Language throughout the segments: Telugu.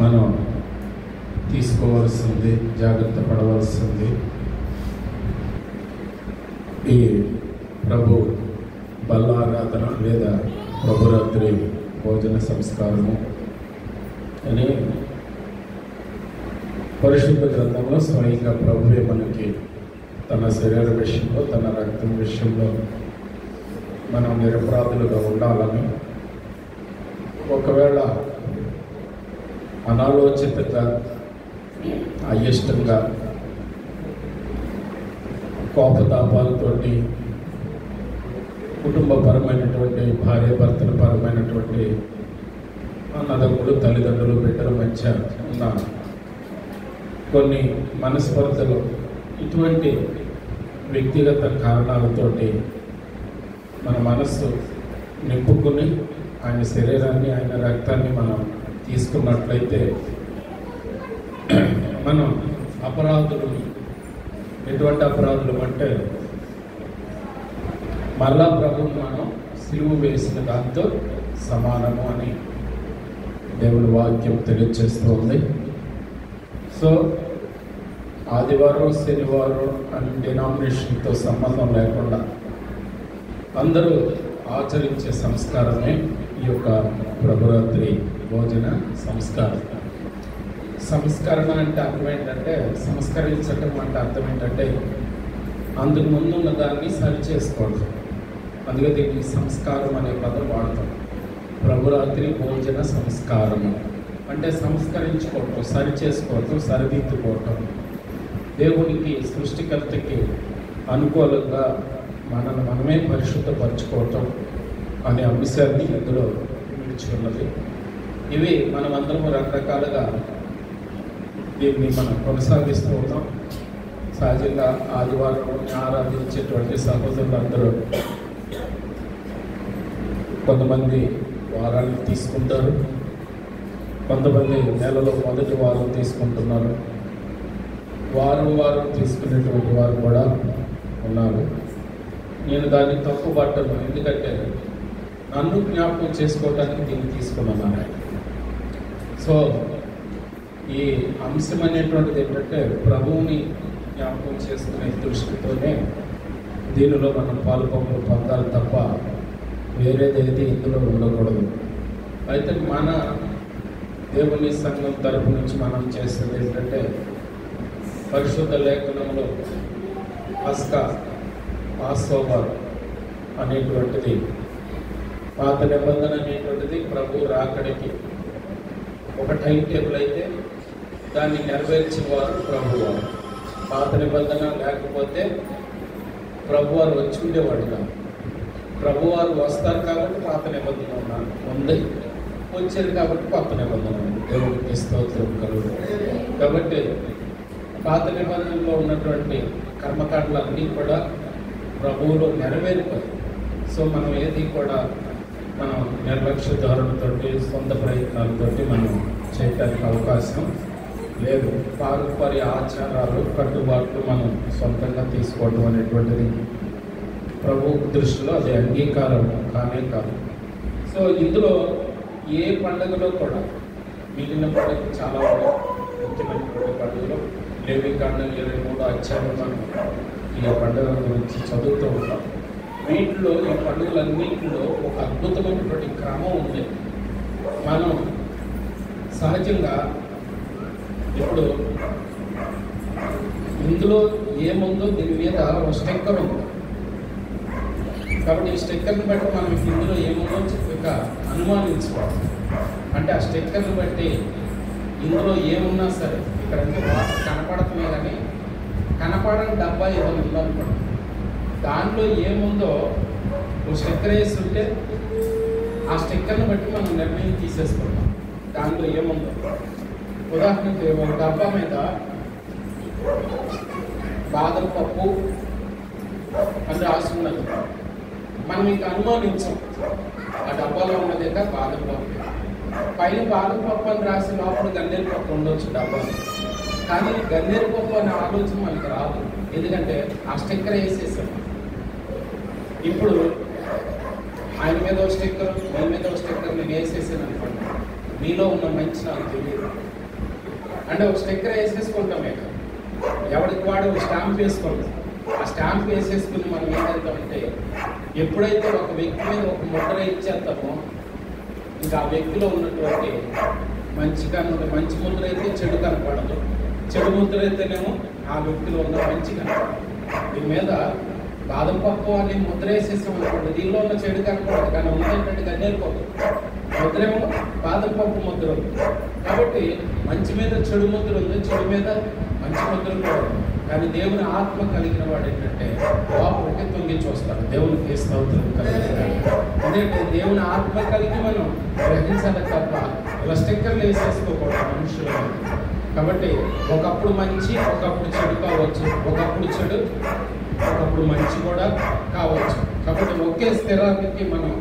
మనం తీసుకోవాల్సింది, జాగ్రత్త పడవలసింది ఈ ప్రభు బల్లారాధన లేదా ప్రభురాత్రి భోజన సంస్కారము అని పరిశుద్ధ గ్రంథంలో స్వయంగా ప్రభువే మనకి తన శరీర విషయంలో, తన రక్తం విషయంలో మనం నిరపరాధులుగా ఉండాలని, ఒకవేళ అనాలోచితంగా, అయిష్టంగా, కోపతాపాలతోటి, కుటుంబపరమైనటువంటి భార్యాభర్తల పరమైనటువంటి అన్నదమ్ములు, తల్లిదండ్రులు, బిడ్డల మధ్య ఉన్న కొన్ని మనస్పర్ధలు, ఇటువంటి వ్యక్తిగత కారణాలతోటి మన మనస్సు నింపుకుని ఆయన శరీరాన్ని, ఆయన రక్తాన్ని మనం తీసుకున్నట్లయితే మనం అపరాధులు, ఎటువంటి అపరాధులు అంటే మళ్ళా ప్రభువును మనం సిలువ వేసిన దాంతో సమానము అని దేవుని వాక్యం తెలియజేస్తుంది. సో ఆదివారం, శనివారం అని డినామినేషన్తో సంబంధం లేకుండా అందరూ ఆచరించే సంస్కారమే ఈ యొక్క ప్రభురాత్రి భోజన సంస్కారం. సంస్కరణ అంటే అర్థం ఏంటంటే, సంస్కరించటం అంటే అర్థం ఏంటంటే అందుకు ముందున్న దాన్ని సరి చేసుకోవడం. అందుకే దీనికి సంస్కారం అనే పదం వాడతాం. ప్రభురాత్రి భోజన సంస్కారము అంటే సంస్కరించుకోవటం, సరి చేసుకోవటం, సరిదిద్దుకోవటం, దేవునికి సృష్టికర్తకి అనుకూలంగా మనల్ని మనమే పరిశుద్ధపరచుకోవటం అనే అంశాన్ని ఇందులో నిలిచి. ఇవి మనమందరం రకరకాలుగా దీన్ని మనం కొనసాగిస్తూ ఉన్నాం. సహజంగా ఆదివారం ఆరాధించేటువంటి సహోదరులందరూ కొంతమంది వారానికి తీసుకుంటారు, కొంతమంది నెలలో మొదటి వారం తీసుకుంటున్నారు, వారం తీసుకునేటువంటి వారు కూడా ఉన్నారు. నేను దాన్ని తప్పుపట్టను, ఎందుకంటే నన్ను జ్ఞాపకం చేసుకోవడానికి దీన్ని తీసుకున్నాను. సో ఈ అంశం అనేటువంటిది ఏంటంటే ప్రభువుని జ్ఞాపకం చేసుకునే దృష్టితోనే దీనిలో మనం పాలుపంపులు పొందాలి తప్ప వేరేదైతే ఇందులో ఉండకూడదు. అయితే మన దేవుని సంఘం తరపు నుంచి మనం చేసేది ఏంటంటే పరిశుద్ధ లేఖనంలో పస్కా, పాస్ఓవర్ అనేటువంటిది, పాత నిబంధన అనేటువంటిది ప్రభు రాకడికి ఒక టైం టేబుల్ అయితే దాన్ని నెరవేర్చేవారు ప్రభువారు. పాత నిబంధన లేకపోతే ప్రభువారు వచ్చి ఉండేవాడు కాదు. ప్రభువారు వస్తారు కాబట్టి పాత నిబంధన ఉంది, వచ్చేది కాబట్టి కొత్త నిబంధన ఉంది. దేవుడికి స్తోత్రం కలుగు. కాబట్టి పాత నిబంధనలో ఉన్నటువంటి కర్మకాండలన్నీ కూడా ప్రభువులో నెరవేరిపోయి, సో మనం ఏది కూడా మనం నిర్లక్ష్య ధోరణితోటి, సొంత ప్రయత్నాలతోటి మనం చేయడానికి అవకాశం లేదు. పారంపర్య ఆచారాలు, కట్టుబాట్లు మనం సొంతంగా తీసుకోవడం అనేటువంటిది ప్రభు దృష్టిలో అది అంగీకారం కానే కాదు. సో ఇందులో ఏ పండుగలో కూడా మిగిలిన పండుగలు చాలా ముఖ్యమైనటువంటి పండుగలు. లేవికాండం 23 అధ్యాయం మనం ఈ పండుగల గురించి చదువుతూ ఉంటాం. వీటిలో, ఈ పండుగలన్నింటిలో ఒక అద్భుతమైనటువంటి క్రమం ఉంది. మనం సహజంగా ఇప్పుడు ఇందులో ఏముందో దీని మీద ఒక స్టిక్కర్ ఉంది. కాబట్టి ఈ స్టిక్కర్ని బట్టి మనం ఇందులో ఏముందో చెప్పక అనుమానించుకోవాలి. అంటే ఆ స్టిక్కర్ని బట్టి ఇందులో ఏమున్నా సరే, ఇక్కడంటే వాటర్ కనపడుతున్నాయి కానీ కనపడని డబ్బా ఏదైనా ఉందనుకోండి, దాంట్లో ఏముందో ఒక స్టిక్కర్ వేసి ఉంటే ఆ స్టిక్కర్ని బట్టి మనం నిర్ణయం తీసేసుకుంటాం దాంట్లో ఏముందో. ఉదాహరణకి ఒక డబ్బా మీద బాదం పప్పు అని రాసి ఉన్నది, మనం ఇంకా అనుమానించాం ఆ డబ్బాలో ఉన్నది బాదం పప్పు. పైన బాదం పప్పు అని రాసి లోపల గన్నేరు పప్పు ఉండొచ్చు డబ్బాలో, కానీ గన్నేరు పప్పు అనే ఆలోచన మనకి రాదు, ఎందుకంటే ఆ స్టిక్కర్ వేసేసాం. ఇప్పుడు ఆయన మీద ఒక స్టిక్కర్, మన మీద ఒక స్టిక్కర్ నేను వేసేసాను అనుకోండి, నీలో ఉన్న మంచి నాకు తెలియదు అంటే ఒక స్టిక్కర్ వేసేసుకుంటాం ఇక ఎవరికి వాడు ఒక స్టాంప్ వేసుకుంటాం. ఆ స్టాంప్ వేసేసుకుని మనం ఏం చేద్దామంటే ఎప్పుడైతే ఒక వ్యక్తి మీద ఒక ముద్ర ఇచ్చేస్తామో ఇంకా ఆ వ్యక్తిలో ఉన్నటువంటి మంచి ముద్ర అయితే చెడు కనపడదు, చెడు ముద్ర అయితేనేమో ఆ వ్యక్తిలో ఉన్న మంచి కనపడదు. దీని మీద బాదం పప్పు అని ముద్ర వేసేసాం అనుకోండి, దీనిలో ఉన్న చెడు కనపడదు, కానీ ఉన్నటువంటి గన్నేరుకోదు. ముద్రేమో బాదం పప్పు ముద్ర ఉంది కాబట్టి మంచి మీద చెడు ముద్ర ఉంది, చెడు మీద మంచి ముద్ర కూడా ఉంది. కానీ దేవుని ఆత్మ కలిగిన వాడు ఏంటంటే లోపలికి తొంగి చూస్తాడు. దేవునికి స్తోత్రం కలిగిన ఎందుకంటే దేవుని ఆత్మ కలిగి మనం గ్రహించాలి తప్ప ఇలా స్టిక్కర్లు వేసేసుకోకూడదు మనుషులు. కాబట్టి ఒకప్పుడు మంచి ఒకప్పుడు చెడు కావచ్చు, ఒకప్పుడు చెడు ఒకప్పుడు మంచి కూడా కావచ్చు. కాబట్టి ఒకే స్థిరానికి మనం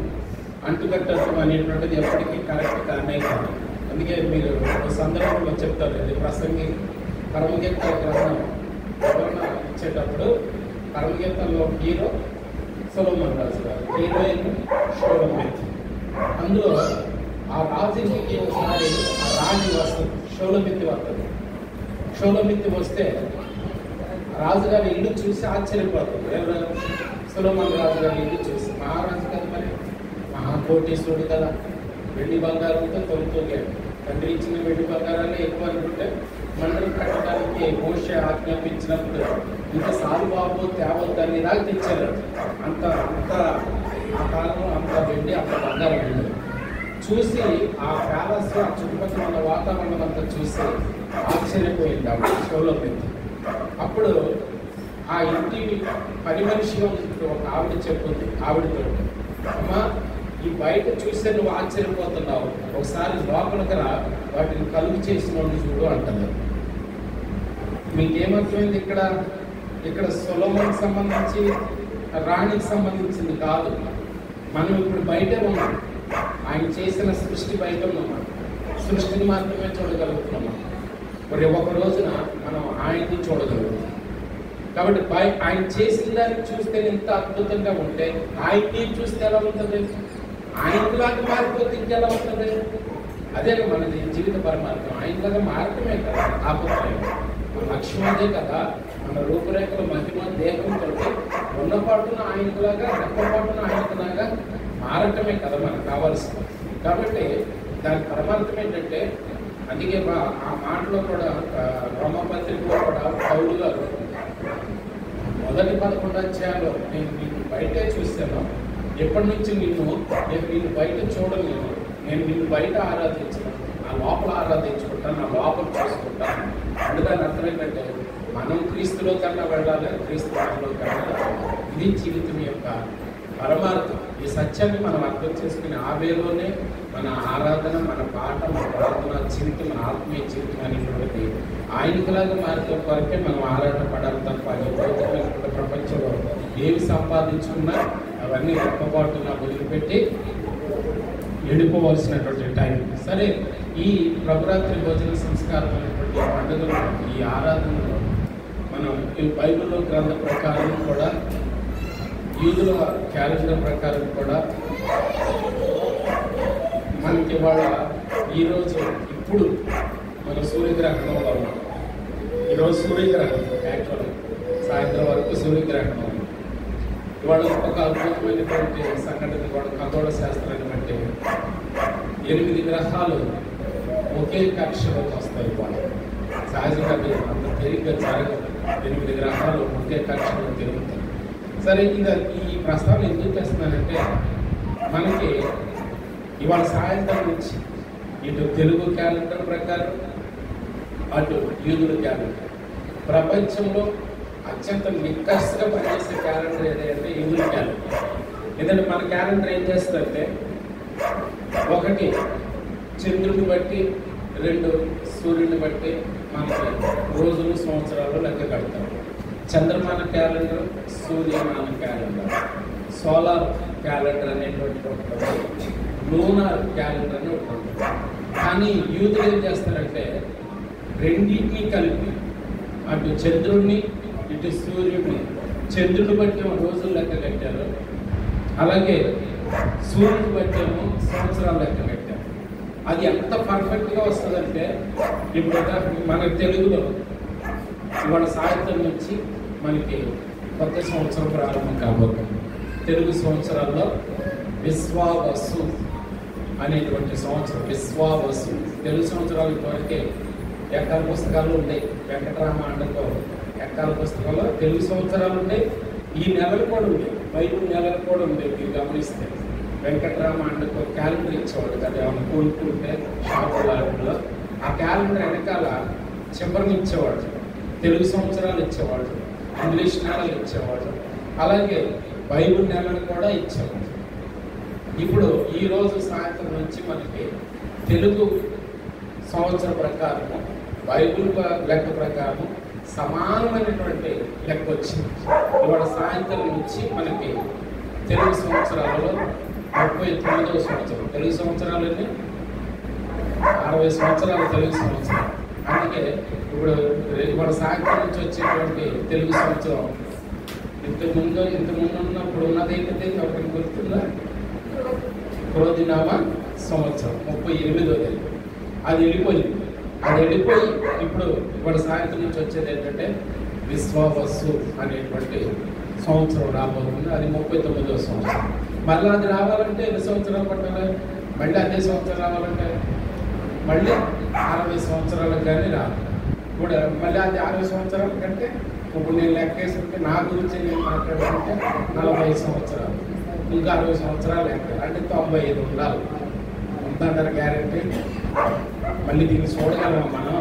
అంటుకట్టడం అనేటువంటిది ఎప్పటికీ కరెక్ట్ కానే కాదు. అందుకే మీరు ఒక సందర్భంలో చెప్తారు, ఇది ప్రసంగి పరమగీతాల గ్రంథం వివరణ ఇచ్చేటప్పుడు పరమగీతాల్లో హీరో సొలొమోన్ రాజు గారు, హీరోయిన్ షోలమిత్. అందులో ఆ రాజుకి ఒకసారి ఆ రాణి వస్తుంది, షోలమిత్ వస్తుంది. షోలమిత్ వస్తే రాజుగారి ఇల్లు చూసి ఆశ్చర్యపోతుంది. ఎవరు? సొలొమోన్ రాజు గారి ఇల్లు చూసి, మహారాజు కదా మరి, మహాకోటీశ్వరుడు కదా, వెండి బంగారంతో తొలితోగాడు. తండ్రి ఇచ్చిన వెండి బంగారాన్ని ఎక్కువ అనుకుంటే మండలం కట్టడానికి మోషే ఆజ్ఞాపించినప్పుడు ఇంకా సాలుబాబు తేవద్దని దాకా తెచ్చారు. అంత ఆ కాలంలో అంత వెండి అంత బంగారం వెళ్ళి చూసి ఆ ప్యాలెస్ ఆ చుట్టుపక్కల ఉన్న వాతావరణం అంతా చూసి ఆశ్చర్యపోయింది ఆవిడ షోలమిత్. అప్పుడు ఆ ఇంటి పని మనిషిగా ఒక ఆవిడ చెప్పింది ఆవిడతో, అమ్మా ఈ బయట చూస్తే నువ్వు ఆశ్చర్యపోతున్నావు, ఒకసారి లోపలికి రా, వాటిని కలుగు చేసిన వాళ్ళు చూడు అంటున్నారు. మీకేమర్థమైంది? ఇక్కడ సొలొమోన్కి సంబంధించి రాణికి సంబంధించింది కాదు. మనం ఇప్పుడు బయటే ఉన్నాం, ఆయన చేసిన సృష్టి బయట ఉన్నాం, సృష్టిని మాత్రమే చూడగలుగుతున్నాం. మరి ఒక రోజున మనం ఆయన్ని చూడగలుగుతాం. కాబట్టి ఆయన చేసిన దాన్ని చూస్తే ఎంత అద్భుతంగా ఉంటే ఆయన్ని చూస్తే ఎలా ఉంటుంది? ఆయనలాగా మారిపోతే ఇంకెలా ఉంటుంది? అదే మన జీవిత పరమార్థం, ఆయనలాగా మారటమే కదా ఆపత్రయం. మన లక్ష్యం అదే కదా. మన రూపురేఖలు మహిమ దేహంతో ఉన్నపాటున ఆయనలాగా రెప్పపాటున ఆయనలాగా మారటమే కదా మనకు కావాల్సింది. కాబట్టి దాని పరమార్థం ఏంటంటే, అందుకే ఆ మాటలో కూడా రోమపత్రికలో కూడా పౌలు గారు మొదటి 11 అధ్యాయంలో నేను నిన్ను బయటే చూశాను, ఎప్పటి నుంచి నేను నిన్ను బయట చూడలేను, నేను నిన్ను బయట ఆరాధించను, నా లోపల ఆరాధించుకుంటాను, నా లోపల చూసుకుంటాను. అందుకని అర్థం ఏంటంటే మనం క్రీస్తులో కన్నా వెళ్ళాలి, క్రీస్తు మనలో కన్నా. ఇది జీవితం యొక్క పరమార్థం. ఈ సత్యాన్ని మనం అర్థం చేసుకుని ఆ వేలోనే మన ఆరాధన, మన పాట, మన ప్రార్థన జీవితం, మన ఆత్మీయ జీవితం అనేటువంటిది ఆయనకులాగా మార్గం కొరకే మనం ఆరాటపడాలి తప్ప భౌతికమైనటువంటి ప్రపంచంలో ఏవి సంపాదించుకున్నా అవన్నీ రెప్పపాటున వదిలిపెట్టి వెళ్ళిపోవలసినటువంటి టైం. సరే, ఈ ప్రభురాత్రి భోజన సంస్కారం అనేటువంటి పండుగలో, ఈ ఆరాధనలో మనం ఈ బైబిల్లో గ్రంథ ప్రకారం కూడా, యూదుల క్యాలెండర్ ప్రకారం కూడా మనకి ఇవాళ ఈరోజు ఇప్పుడు మన సూర్యగ్రహణంలో ఉన్నాం. ఈరోజు సూర్యగ్రహణం, యాక్చువల్ సాయంత్రం వరకు సూర్యగ్రహణం ఉంది. ఇవాళ ఒక అద్భుతమైనటువంటి సంఘటన కూడా ఖగోళ శాస్త్రాన్ని బట్టి 8 గ్రహాలు ఒకే కక్షలోకి వస్తాయి. ఇవాళ సహజంగా అంత తేలిగ్గా జరగదు. 8 గ్రహాలు ఒకే కక్షలో తిరుగుతాయి. సరే, ఇంకా ఈ ప్రస్తావన ఎందుకు చేస్తున్నానంటే, మనకి ఇవాళ సాయంత్రం నుంచి ఇటు తెలుగు క్యాలెండర్ ప్రకారం, అటు యూదుల క్యాలెండర్, ప్రపంచంలో అత్యంత నిక్కస్గా పనిచేసే క్యాలెండర్ ఏదంటే యూదుల క్యాలెండర్. ఎందుకంటే మన క్యాలెండర్ ఏం చేస్తుందంటే, 1 చంద్రుడిని బట్టి, 2 సూర్యుడిని బట్టి మనకి రోజులు సంవత్సరాలు లెక్క కడతాం. చంద్రమాన క్యాలెండర్, సూర్యమాన క్యాలెండర్, సోలార్ క్యాలెండర్ అనేటువంటి ఉంటుంది, లూనార్ క్యాలెండర్ అని ఉంటుంది. కానీ యూదులు ఏం చేస్తారంటే రెండింటినీ కలిపి, అటు చంద్రుడిని ఇటు సూర్యుడిని, చంద్రుడిని బట్టి రోజులు లెక్క కట్టారు, అలాగే సూర్యుడిని బట్టి సంవత్సరాలు లెక్క కట్టారు. అది ఎంత పర్ఫెక్ట్గా వస్తుందంటే ఇప్పుడు మన తెలుగులో ఇవాళ సాయంత్రం నుంచి మనకి కొత్త సంవత్సరం ప్రారంభం కాబోతుంది. తెలుగు సంవత్సరాల్లో విశ్వావసు అనేటువంటి సంవత్సరం. విశ్వావసు తెలుగు సంవత్సరాల వరకే ఎక్కాల పుస్తకాలు ఉన్నాయి. వెంకటరామ అండతో ఎక్కాల పుస్తకాల్లో తెలుగు సంవత్సరాలు ఉన్నాయి. ఈ నెలలు కూడా ఉన్నాయి, బైబిల్ నెలలు కూడా ఉన్నాయి. మీరు గమనిస్తే వెంకటరామ అండతో క్యాలెండర్ ఇచ్చేవాడు కదా, ఏమైనా కొనుక్కుంటే షాపులలో ఆ క్యాలెండర్ వెనకాల చివరిని ఇచ్చేవాడు, తెలుగు సంవత్సరాలు ఇచ్చేవాడు, ఇంగ్లీష్ నెలలు ఇచ్చేవాడు, అలాగే బైబిల్ నెలలు కూడా ఇచ్చేవాడు. ఇప్పుడు ఈరోజు సాయంత్రం నుంచి మనకి తెలుగు సంవత్సరం ప్రకారం బైబిల్ లెక్క ప్రకారం సమానమైనటువంటి లెక్క వచ్చింది. ఇవాళ సాయంత్రం నుంచి మనకి తెలుగు సంవత్సరాలలో 39వ సంవత్సరం. తెలుగు సంవత్సరాలని 60 సంవత్సరాలు తెలుగు సంవత్సరం. అందుకే ఇప్పుడు ఇవాళ సాయంత్రం నుంచి వచ్చేటువంటి తెలుగు సంవత్సరం ఇంతకుముందు ఉన్నప్పుడు ఉన్నది ఏంటంటే ఒకరికి గుర్తుందా? క్రోధినామ సంవత్సరం 38వ. అది వెళ్ళిపోయింది. ఇప్పుడు ఇవాళ సాయంత్రం నుంచి వచ్చేది ఏంటంటే విశ్వావసు అనేటువంటి సంవత్సరం రాబోతుంది. అది 39వ సంవత్సరం. మళ్ళీ అది రావాలంటే ఎన్ని సంవత్సరాలు పట్టాలి? మళ్ళీ అదే సంవత్సరం రావాలంటే మళ్ళీ 60 సంవత్సరాలకు కానీ రావాలి. ఇప్పుడు మళ్ళీ అది 60 సంవత్సరాల కంటే ఇప్పుడు నేను లెక్కేసుకుంటే నా గురించి నేను మాట్లాడుకుంటే 40 సంవత్సరాలు, ఇంకా 60 సంవత్సరాలు లెక్క అంటే 95 ఉండాలి. ఉందంటారు గ్యారెంటీ. మళ్ళీ దీన్ని చూడగలం మనం.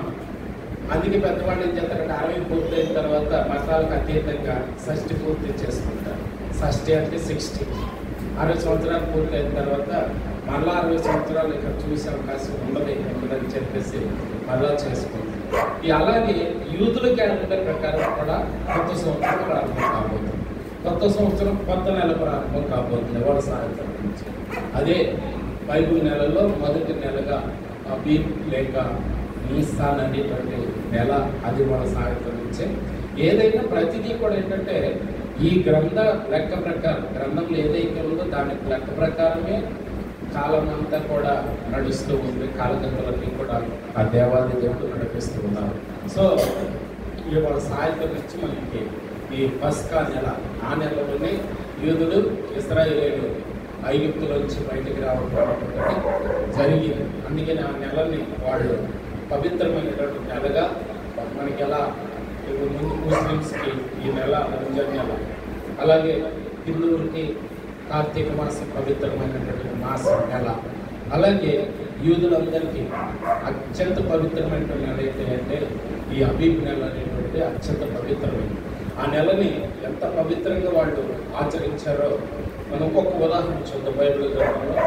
అందుకే పెద్దవాళ్ళు ఏం చేస్తారంటే 60 పూర్తయిన తర్వాత మతాలకు అతీతంగా షష్ఠి పూర్తి చేసుకుంటారు. షష్ఠి అంటే 60. 60 సంవత్సరాలు పూర్తయిన తర్వాత మళ్ళీ 60 సంవత్సరాలు ఇక్కడ చూసే అవకాశం ఉండదని చెప్పేసి మళ్ళా చేసుకుంటారు. అలాగే యూదుల క్యాలెండర్ ప్రకారం కూడా కొత్త సంవత్సరం ప్రారంభం కాబోతుంది. కొత్త సంవత్సరం కొత్త నెల ప్రారంభం కాబోతుంది వాళ్ళ సాయంత్రం నుంచి. అదే బైబిల్ నెలలో మొదటి నెలగా అబీబ్ లేక నీసాన్ అనేటువంటి నెల, అది వాళ్ళ సాయంత్రం నుంచే. ఏదైనా ప్రతిదీ కూడా ఏంటంటే ఈ గ్రంథ లెక్క ప్రకారం, గ్రంథంలో ఏదైతే ఉందో దాని లెక్క ప్రకారమే కాలం అంతా కూడా నడుస్తూ ఉంది. కాలగతులన్నీ కూడా ఆ దేవాది దేవుడు నడిపిస్తూ ఉన్నారు. సో ఇవాళ సాయంత్రం నుంచి మనకి ఈ పస్కా నెల, ఆ నెలలోనే యూదులు ఇశ్రాయేలీయులు ఐగుప్తులోంచి బయటికి రావడం జరిగింది. అందుకని ఆ నెలని వాళ్ళు పవిత్రమైనటువంటి నెలగా మనకి ఎలా ఇప్పుడు ముందు ముస్లిమ్స్కి ఈ నెల రంజాన్ నెల, అలాగే హిందువులకి కార్తీక మాసం పవిత్రమైనటువంటి మాసం నెల, అలాగే యూదులందరికీ అత్యంత పవిత్రమైన నెల ఏంటంటే ఈ అబీబ్ నెల అనేటువంటి అత్యంత పవిత్రమైనది. ఆ నెలని ఎంత పవిత్రంగా వాళ్ళు ఆచరించారో మనం ఒక్కొక్క ఉదాహరణ చూద్దాం. బైబిల్ గ్రంథంలో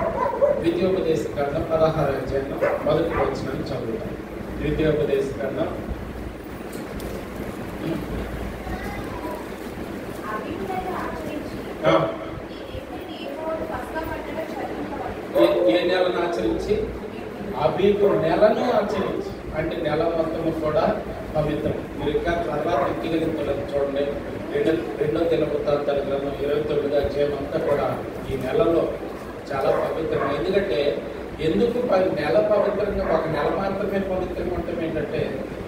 ద్వితీయోపదేశ కాండం 16వ అధ్యాయం 1వ వచనాన్ని చదువుతాం. ద్వితీయోపదేశ కాండం ఏ నెలను ఆచరించి? అబీబు నెలను ఆచరించి. అంటే నెల మొత్తము కూడా పవిత్రం. మీరు ఇంకా తర్వాత ఎక్కిగలుగుతున్నారు చూడండి. రెండో దినవృత్తాంతాల గ్రంథం 29వ అధ్యాయం అంతా కూడా ఈ నెలలో చాలా పవిత్రం. ఎందుకంటే ఎందుకు నెల పవిత్రంగా, ఒక నెల మాత్రమే పవిత్రంగా ఉండటం ఏంటంటే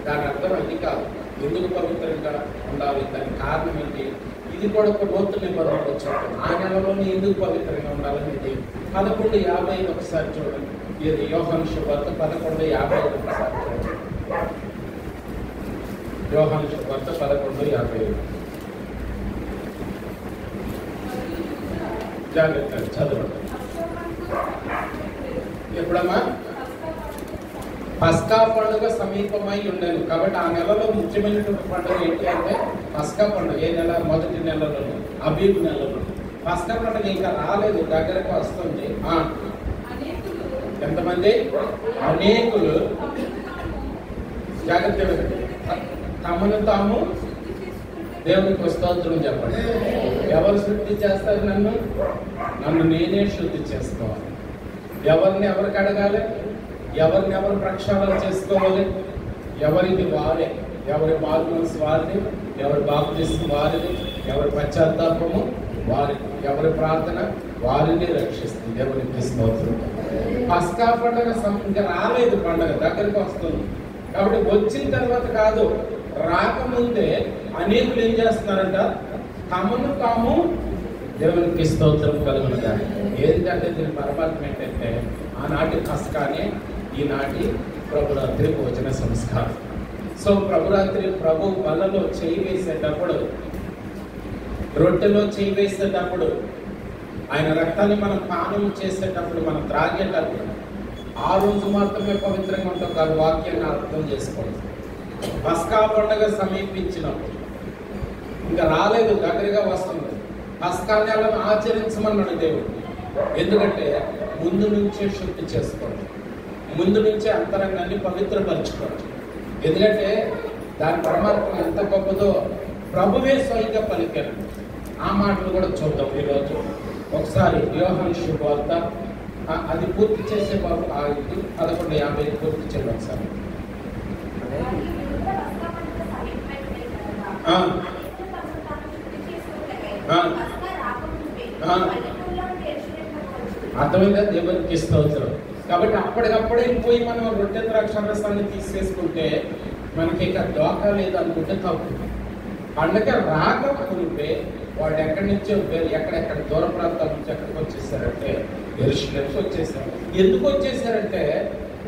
దాని అర్థం అది కాదు. ఎందుకు పవిత్రంగా ఉండాలి, దానికి కారణం ఏంటి? ఇది కూడా ఒక నూతన నిబంధనలు వచ్చాడు. ఆ నెలలోనే ఎందుకు పవిత్రంగా ఉండాలనేది 11:50 ఒకసారి చూడండి. ఇది యోహాను శుభవార్త 11:50 ఒకసారి చూడండి. యోహాను శుభవార్త 11:50. జాగ్రత్త చదవండి. ఎప్పుడమ్మా? పస్కా పండుగ సమీపమై ఉండేది కాబట్టి ఆ నెలలో ముఖ్యమైనటువంటి పండుగ ఏంటి అంటే పస్కా పండుగ. ఏ నెల? మొదటి నెలలో, అబీబ్ నెలలో. పస్కా పండుగ ఇంకా రాలేదు, దగ్గరకు వస్తుంది. ఎంతమంది? అనేకులు. జాగ్రత్త, తమను తాము దేవునికి స్తోత్రం చెప్పండి. ఎవరు శుద్ధి చేస్తారు? నన్ను నేనే శుద్ధి చేసుకోవాలి. ఎవరిని ఎవరికి అడగాలి? ఎవరిని ఎవరు ప్రక్షాళన చేసుకోవాలి? ఎవరికి వారే. ఎవరి బాప్తిస్మం వారిది, ఎవరి బాప్తిస్మం వారిది, ఎవరి పశ్చాత్తాపము వారిది, ఎవరి ప్రార్థన వారిని రక్షిస్తుంది. దేవునికి స్తోత్రం. పస్కా పండుగ ఇంకా రాలేదు, పండుగ దగ్గరికి వస్తుంది. కాబట్టి వచ్చిన తర్వాత కాదు, రాకముందే అనేకులు ఏం చేస్తున్నారంట, తమను తాము దేవునికి స్తోత్రం కలుగునుగా. ఏంటంటే దీని పరమాత్మ ఏంటంటే ఆనాటి పస్కానే ఈనాటి ప్రభురాత్రి భోజన సంస్కారం. సో ప్రభురాత్రి ప్రభు బలలో చేయి వేసేటప్పుడు, రొట్టెలో చేయి వేసేటప్పుడు, ఆయన రక్తాన్ని మనం పానం చేసేటప్పుడు, మనం త్రాగేటప్పుడు ఆ రోజు మాత్రమే పవిత్రంగా ఉంటాం కాదు, వాక్యాన్ని అర్థం చేసుకోండి. పస్కా పండుగ సమీపించినప్పుడు, ఇంకా రాలేదు, దగ్గరగా వస్తుంది, పస్కా నెలను ఆచరించమన్నాడు దేవుడు. ఎందుకంటే ముందు నుంచే శుద్ధి చేసుకోండి, ముందు నుంచే అంతరంగాన్ని పవిత్రపరచుకోండి. ఎందుకంటే దాని పరమాత్మ ఎంత గొప్పదో ప్రభువే స్వయంగా పలికారు. ఆ మాటలు కూడా చూద్దాం ఈరోజు. ఒకసారి యోహాను శుభవార్త అది పూర్తి చేసే బాబు ఆగింది, 11:50 పూర్తి చేయండి ఒకసారి. అర్థమైందా? దేవునికి స్తోత్రం. కాబట్టి అప్పటికప్పుడే పోయి మనం రొట్టె ద్రాక్షారసాన్ని తీసేసుకుంటే మనకి ఇక దోకా లేదు అనుకుంటే తప్పు. పండగ రాకముందే వాళ్ళు ఎక్కడి నుంచో ఎక్కడెక్కడ దూర ప్రాంతాల నుంచి ఎక్కడికి వచ్చేసారంటే యెరూషలేముకి వచ్చేసారు. ఎందుకు వచ్చేసారంటే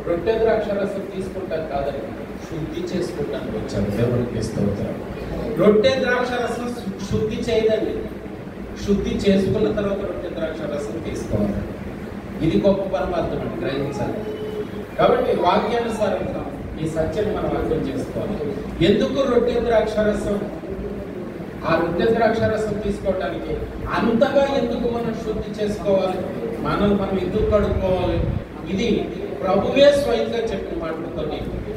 రొట్టె ద్రాక్షారసం తీసుకుంటారు కాదని, శుద్ధి చేసుకుంటానికి వచ్చారు. దేవునికి స్తోత్రం. రొట్టె ద్రాక్షారసం శుద్ధి చేయదండి, శుద్ధి చేసుకున్న తర్వాత రొట్టె ద్రాక్షారసం తీసుకోవాలి. ఇది గొప్ప పరమార్థం అండి, గ్రహించాలి. కాబట్టి వాక్యానుసారంగా ఈ సత్యాన్ని మనం అర్థం చేసుకోవాలి. ఎందుకు రొట్టె ద్రాక్షారసం, ఆ రొట్టె ద్రాక్షారసం తీసుకోవడానికి అంతగా ఎందుకు మనం శుద్ధి చేసుకోవాలి, మనం ఎందుకు కడుక్కోవాలి, ఇది ప్రభువే స్వయంగా చెప్పిన మాటలతో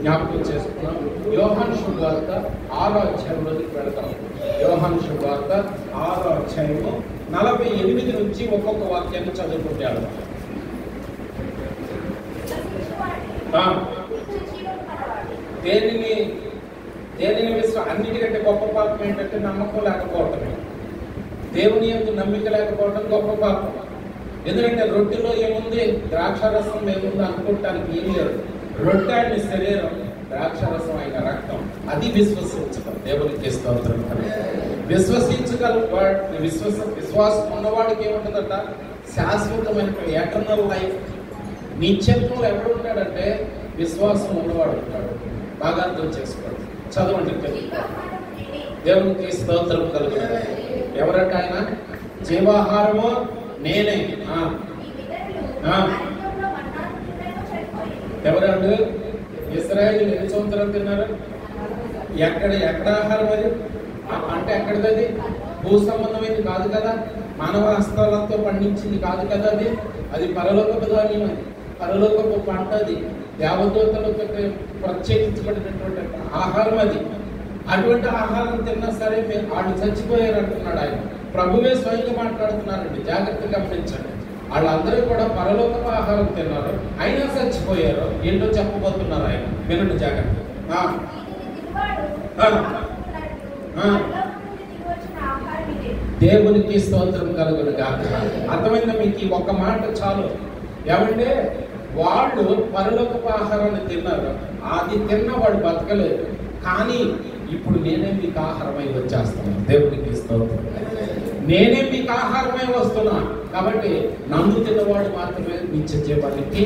జ్ఞాపకం చేసుకున్నాం. యోహాను శుభవార్త 6వ అధ్యాయంలోకి వెళతాం. యోహాను శుభవార్త 6వ అధ్యాయము 48 నుంచి ఒక్కొక్క వాక్యాన్ని చదువుకుంటాడు. దేనిని అన్నిటికంటే గొప్ప పాపం ఏంటంటే నమ్మకం లేకపోవటమే. దేవుని యందు నమ్మిక లేకపోవటం గొప్ప పాపం. ఎందుకంటే రొట్టెలో ఏముంది, ద్రాక్షారసం ఏముంది అనుకోవటానికి ఏం లేదు. రొట్టె ఆయన శరీరం, ద్రాక్షారసం ఆయన రక్తం. అది విశ్వసించడం. దేవునికి స్తోత్రం. విశ్వాసం ఉన్నవాడికి ఏముంటుందట, శాశ్వతమైన ఎటర్నల్ లైఫ్, నిత్యత్వంలో ఎవడు ఉంటాడంటే విశ్వాసం ఉన్నవాడు ఉంటాడు. బాగా అర్థం చేసుకోండి, చదవండి. దేవునికి స్తోత్రం కలుగుతుంది. ఎవరంటే ఆయన జీవాహారము నేనే. ఎవరంటే ఇశ్రాయేలు ఎన్ని సంవత్సరాలు తిన్నారు? ఎక్కడ ఆహారం అది అంటే ఎక్కడిది? భూ సంబంధమైనది కాదు కదా, మానవ హస్తాలతో పండించింది కాదు కదా, అది పరలోకపు ధాన్యం, అది పరలోకపు పంట, అది దేవదూతలతో ప్రత్యేకించబడినటువంటి ఆహారం. అది అటువంటి ఆహారం తిన్నా సరే వాళ్ళు చచ్చిపోయారు అంటున్నాడు ఆయన. ప్రభువే స్వయంగా మాట్లాడుతున్నారండి, జాగ్రత్తగా గమనించండి. వాళ్ళందరూ కూడా పరలోకపు ఆహారం తిన్నారు, అయినా చచ్చిపోయారు. ఏంటో చెప్పబోతున్నారు ఆయన, వినండి జాగ్రత్త. దేవునికి స్తోత్రం కలుగును గాక. అర్థమైందా మీకు? ఈ ఒక్క మాట చాలు. ఏమంటే వాళ్ళు పరలోకపు ఆహారాన్ని తిన్నారు, అది తిన్న వాడు బతకలేదు. కానీ ఇప్పుడు నేనే మీకు ఆహారమై వచ్చేస్తున్నాను. దేవునికి స్తోత్రం. నేనే మీకు ఆహారమై వస్తున్నా. కాబట్టి నన్ను తిన్నవాడు మాత్రమే నిత్య జీవానికి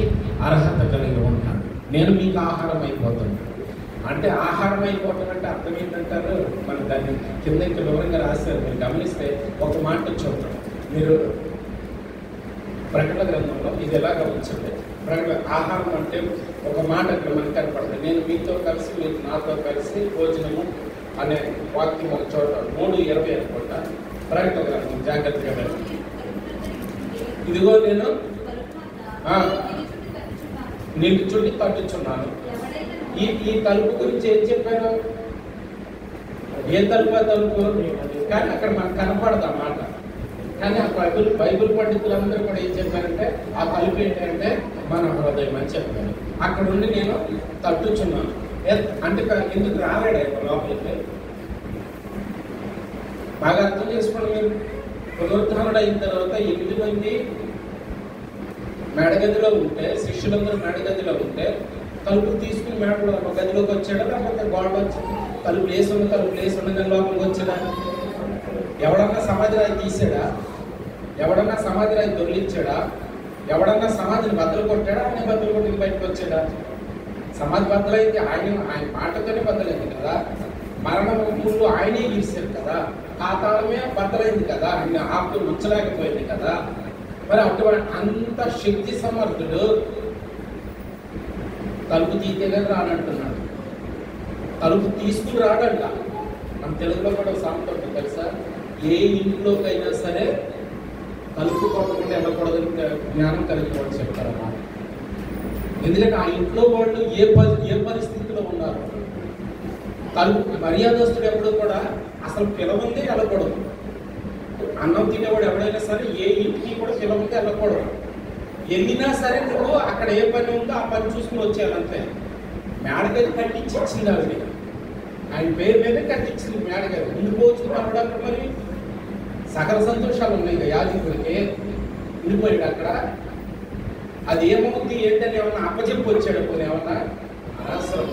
అర్హత కలిగి ఉంటాను. నేను మీకు ఆహారం అయిపోతున్నాను. అంటే ఆహారం అయిపోవటం అంటే అర్థం ఏంటంటారు? మన దాన్ని కింద వివరంగా రాశారు, మీరు గమనిస్తే ఒక మాట చూద్దాం. మీరు ప్రకటన గ్రంథంలో ఇది ఎలా గమనించండి. ప్రకటన ఆహారం అంటే ఒక మాట అక్కడ మనకు కనపడుతుంది. నేను మీతో కలిసి, మీరు నాతో కలిసి భోజనము అనే వాక్యం ఒక చోట 3:20 అనుకుంటా. ప్రకటన గ్రంథం జాగ్రత్తగా వెళ్ళండి. ఇదిగో నేను నీటి చుట్టి తట్టుచున్నాను. ఈ తలుపు గురించి ఏం చెప్పారు? ఏ తలుపు? ఆ తలుపు కానీ అక్కడ మనకు కనపడదు ఆ మాట. కానీ ఆ బైబిల్ పండితులందరూ కూడా ఏం చెప్పారంటే ఆ తలుపు ఏంటంటే మన హృదయం అని చెప్పారు. అక్కడ ఉండి నేను తట్టుచున్నాను అంటే ఎందుకు రాలేడు ఆయన లోపలికి? బాగా అర్థం చేసుకోండి మీరు. పునరుద్ధరణ అయిన తర్వాత 8 మంది మేడగదిలో ఉంటే, శిష్యులందరూ మేడగదిలో ఉంటే తలుపులు తీసుకుని గదిలోకి వచ్చాడా, లేకపోతే గోడ వచ్చి తలుపు లేసి ఉన్న లోపలికి వచ్చాడా? ఎవడన్నా సమాధి రాయి తీసాడా? ఎవడన్నా సమాధి రాయి దొరికించాడా? ఎవడన్నా సమాధిని బద్దలు కొట్టాడా? ఆయన బద్దలు కొట్టి బయటకు వచ్చాడా? సమాధి బద్దలైంది ఆయన మాటతోనే బద్దలైంది కదా. మరణం ముందు ఆయనే గీసారు కదా. పాతాళమే బద్దలైంది కదా. ఆయన ఆకులు ఉంచలేకపోయింది కదా. మరి అటువంటి అంత శక్తి సమర్థుడు తలుపు తీతేనే రానంటున్నాడు. తలుపు తీసుకుని రాడంట. మన తెలుగులో కూడా సామెత ఉంటుంది తెలుసా, ఏ ఇంట్లోకైనా సరే తలుపు కొట్టకుండా వెళ్ళకూడదని జ్ఞానం కలిగిన వాళ్ళు చెప్తారన్నమాట. ఎందుకంటే ఆ ఇంట్లో వాళ్ళు ఏ పరిస్థితిలో ఉన్నారు. తలుపు మర్యాదస్తుడు ఎప్పుడు కూడా అసలు పిలవందే వెళ్ళకూడదు. అన్నం తినేవాడు ఎవడైనా సరే ఏ ఇంటికి కూడా పిలవందే వెళ్ళకూడదు. వెళ్ళినా సరే నువ్వు అక్కడ ఏ పని ఉందో ఆ పని చూసుకుని వచ్చేయాలంతే. మేడగది కట్టించి ఇచ్చింది ఆవిడ, ఆయన పేరు మీదే కట్టించింది మేడగది. ముందు పోచుకున్నాడు. మరి సకల సంతోషాలు ఉన్నాయి ఇక యాజకుడికి. ఉండిపోయాడు అక్కడ. అది ఏమవుతుంది ఏంటని ఏమన్నా అప్పచెప్పి వచ్చాడు పోనీ ఏమన్నా అనవసరం.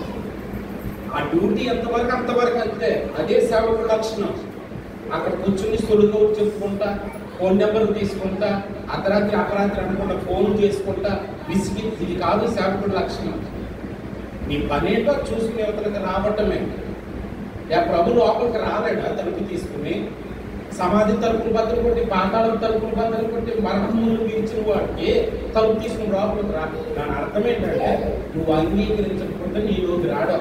ఆ డ్యూటీ ఎంతవరకు అంతవరకు అంతే. అదే సేవకుడు లక్షణం. అక్కడ కూర్చుని సొలుగు చెప్పుకుంటా, ఫోన్ నెంబర్ తీసుకుంటా, అర్ధరాత్రి అపరాత్రి అనుకుంటా ఫోన్ చేసుకుంటా విసిగి, ఇది కాదు సేవకుడు లక్షణం. నీ పనేంటో చూసుకుని అవతలకి రావటమే. ప్రభు లోపలికి రాలేడా తలుపు తీసుకుని? సమాధి తలుపులు బద్దలు కొట్టి, పాతాళం తలుపులు బద్దలు కొట్టి, మరణములు విరిచిన వాడికి తలుపు తీసుకుని లోపలికి రా. దాని అర్థం ఏంటంటే, నువ్వు అంగీకరించకపోతే నీలోకి రాడు.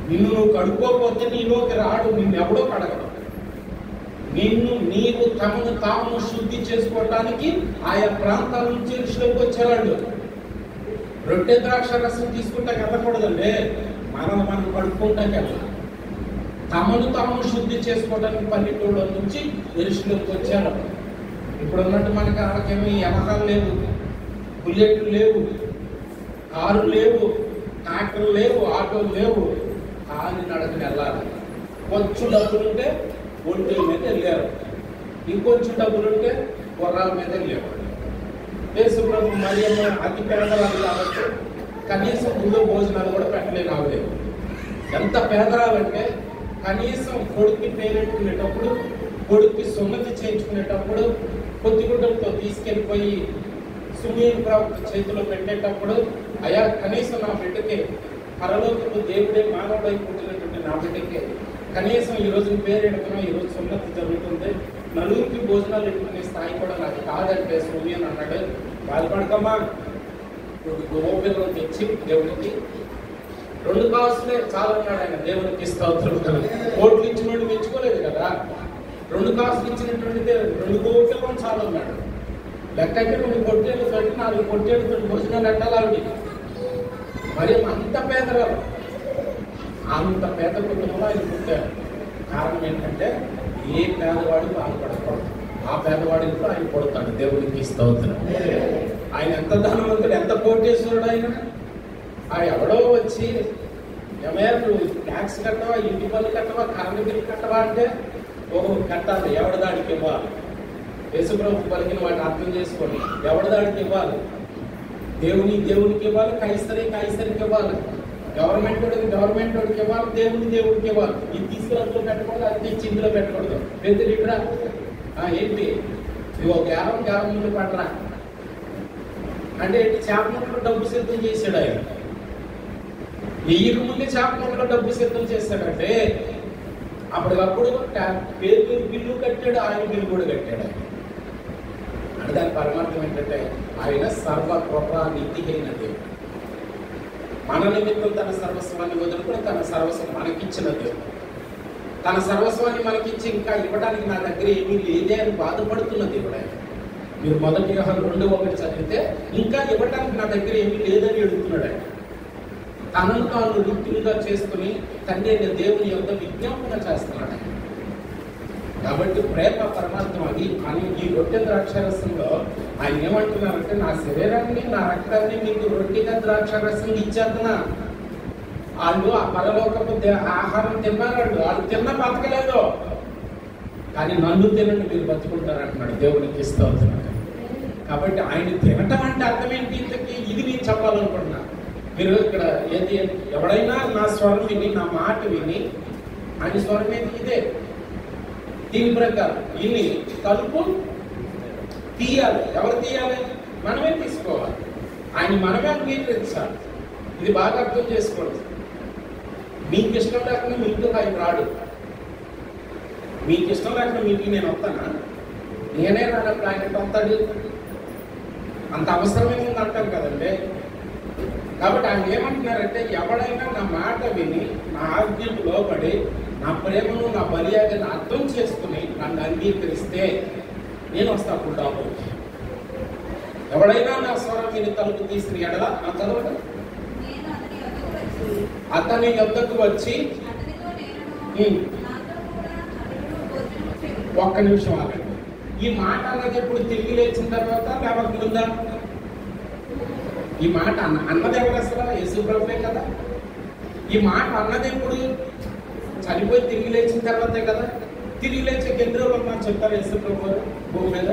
నిన్ను నువ్వు కడుక్కోకపోతే నీలోకి రాడు. నిన్నెవడో కడగడు. నీవు తమను తాము శుద్ధి చేసుకోవటానికి ఆయా ప్రాంతాల నుంచి ఋషులకు వచ్చేవాళ్ళు. రొట్టె ద్రాక్ష రసం తీసుకుంటాకి వెళ్ళకూడదండి. మనం కడుక్కుంటాకి వెళ్ళాలి. తమను తాము శుద్ధి చేసుకోవడానికి పల్లెటూళ్ళ నుంచి ఋషులకు వచ్చారు. ఇప్పుడు ఉన్నట్టు మనకి వాళ్ళకేమీ యమహాలు లేవు, బుల్లెట్లు లేవు, కారు లేవు, ట్రాక్టర్లు లేవు, ఆటోలు లేవు. కాలి నడకని వెళ్ళాలి. కొంచెం డబ్బులుంటే ఒంటిల మీద వెళ్ళారు. ఇంకొంచెం డబ్బులుంటే గుర్రాల మీద వెళ్ళారు. దేశప్రభు మరియమ్మ అతి పేదరాలు కాబట్టి కనీసం ముందు భోజనాలు కూడా పెట్టలేని ఆవిడే. ఎంత పేదరాలంటే కనీసం కొడుక్కి పేరెట్టుకునేటప్పుడు, కొడుక్కి సున్నతి చేయించుకునేటప్పుడు కొద్దిగుడ్డలతో తీసుకెళ్ళిపోయి సుమీన్ ప్రవక్త చేతిలో పెట్టేటప్పుడు, అయా కనీసం నా బిడ్డకి పరలోకపు దేవుడే మానవుడై పుట్టినటువంటి నా బిడ్డకి కనీసం ఈరోజు పేరు ఎడుతున్నాం, ఈరోజు సున్నతి జరుగుతుంది, నలుగురికి భోజనాలు పెట్టుకునే స్థాయి కూడా నాకు కాదంటే సుమీన్ అన్నాడు. బాధపడకమ్మా, గోపికలు తెచ్చి దేవుడికి 2 కాసులే చాలన్నాడు ఆయన. దేవునికి స్తోత్రం. కోట్లు ఇచ్చినోడు మెచ్చుకోలేదు కదా. 2 కాసులు ఇచ్చినటువంటి 2 గోపికలు చాలన్నాడు. లెక్కకి 2 పొట్టేళ్ళు తోటి 4 పొట్టేళ్ళతో భోజనాలు పెట్టాలి ఆవిడ. మరి అంత పేదరాలు, అంత పేద కుటుంబంలో ఆయన పుట్టారు. కారణం ఏంటంటే ఏ పేదవాడు బాధపడకూడదు. ఆ పేదవాడి ఇంట్లో ఆయన పుడతాడు. దేవుడికి స్తోత్రం. ఆయన ఎంత ధనవంతుడు, ఎంత కోటేశ్వరుడు ఆయన. ఆ ఎవడో వచ్చి ఏమయ్యా నువ్వు ట్యాక్స్ కట్టవా, ఇంటి పన్ను కట్టవా, కరెంటు బిల్లు కట్టవా అంటే ఓహో కట్టాలి. ఎవడదాడికి ఇవ్వాలి? యేసుప్రభు పలికిన వాటిని అర్థం చేసుకోండి. ఎవడదాడికి ఇవ్వాలి? దేవునికి ఇవ్వాలి, కైసరికి ఇవ్వాలి, గవర్నమెంట్ వాడికి ఇవ్వాలి, దేవుడికి ఇవ్వాలి. ఇది తీసుకుని అందులో పెట్టకూడదు, అది తెచ్చి ఇందులో పెట్టకూడదు. పెద్ద ఇక్కడ ఏంటి ఇవో గ్యారం ముందు పట్టరా అంటే ఏంటి? చేపల డబ్బు సిద్ధం చేశాడు ఆయన. 1000 ముందే చేపల డబ్బు సిద్ధం చేశాడంటే అప్పటికప్పుడు పేరు బిల్లు కట్టాడు, ఆయన బిల్లు కూడా కట్టాడు ఆయన. అంటే దాని పరమార్థం ఏంటంటే ఆయన సర్వకృప నీతిహీన దేవుడు. మన నిమిత్తం తన సర్వస్వాన్ని వదులుకుని తన సర్వస్వం మనకిచ్చిన దేవుడు. తన సర్వస్వాన్ని మనకిచ్చి ఇంకా ఇవ్వడానికి నా దగ్గర ఏమీ లేదే అని బాధపడుతున్న దేవుడు ఆయన. మీరు 1 యోహాను 2:1 చదివితే ఇంకా ఇవ్వటానికి నా దగ్గర ఏమీ లేదని అడుగుతున్నాడు ఆయన. తనను తాను రుక్తులుగా చేసుకుని తండ్రి అయిన దేవుని యొక్క విజ్ఞాపన చేస్తున్నాడు ఆయన. కాబట్టి ప్రేమ పరమాత్మ అది. అని ఈ రొట్టె ద్రాక్షరసంలో ఆయన ఏమంటున్నారంటే నా శరీరాన్ని నా రక్తాన్ని మీకు రొట్టెగా ద్రాక్షరసం ఇచ్చేస్తున్నా. వాళ్ళు ఆ పరలోకపు ఆహారం తిన్నారు, వాళ్ళు తిన్న బతకలేదు, కానీ నన్ను తినండి మీరు బతుకుంటారు అంటున్నాడు. దేవునికి స్తోత్రం. కాబట్టి ఆయన తినటం అంటే అర్థం ఏంటి? ఇంతకీ ఇది నేను చెప్పాలనుకుంటున్నా. మీరు ఇక్కడ ఏది ఎవడైనా నా స్వరం విని, నా మాట విని, ఆయన స్వరం ఏంటి? ఇదే. దీని ప్రకారం ఇన్ని తలుపు తీయాలి. ఎవరు తీయాలి? మనమే తీసుకోవాలి. ఆయన మనమే అంగీకరించాలి. ఇది బాగా అర్థం చేసుకోండి. మీకు ఇష్టం లేకుండా మీకు ఆయన రాడు. మీకు ఇష్టం లేకుండా మీకు నేను వస్తానా? నేనే రానప్పుడు ఆయన వస్తాడు. అంత అవసరమేముంది అంటాం కదండి. కాబట్టి ఆయన ఏమంటున్నారంటే, ఎవడైనా నా మాట విని, నా ఆజ్ఞకు లోబడి, నా ప్రేమను, నా బలియాగాన్ని అర్థం చేసుకుని నన్ను అంగీకరిస్తే నేను వస్తా అప్పుడు. ఎవడైనా నా స్వరం విని తలుపు తీసిన ఎడల నా చదవడం, అతని యొద్దకు వచ్చి ఒక్క నిమిషం ఆగండి. ఈ మాట అన్నది ఎప్పుడు తిరిగి లేచిన తర్వాత లేవకముందా? ఈ మాట అన్నది ఎవరు? అసలు యేసు ప్రభువే కదా. ఈ మాట అన్నది ఎప్పుడు? చనిపోయి తిరిగి లేచిన తర్వాతే కదా. తిరిగి లేచే ఎన్ని రోజులు ఉన్నారు చెప్తారు యేసు ప్రభు భూమి మీద?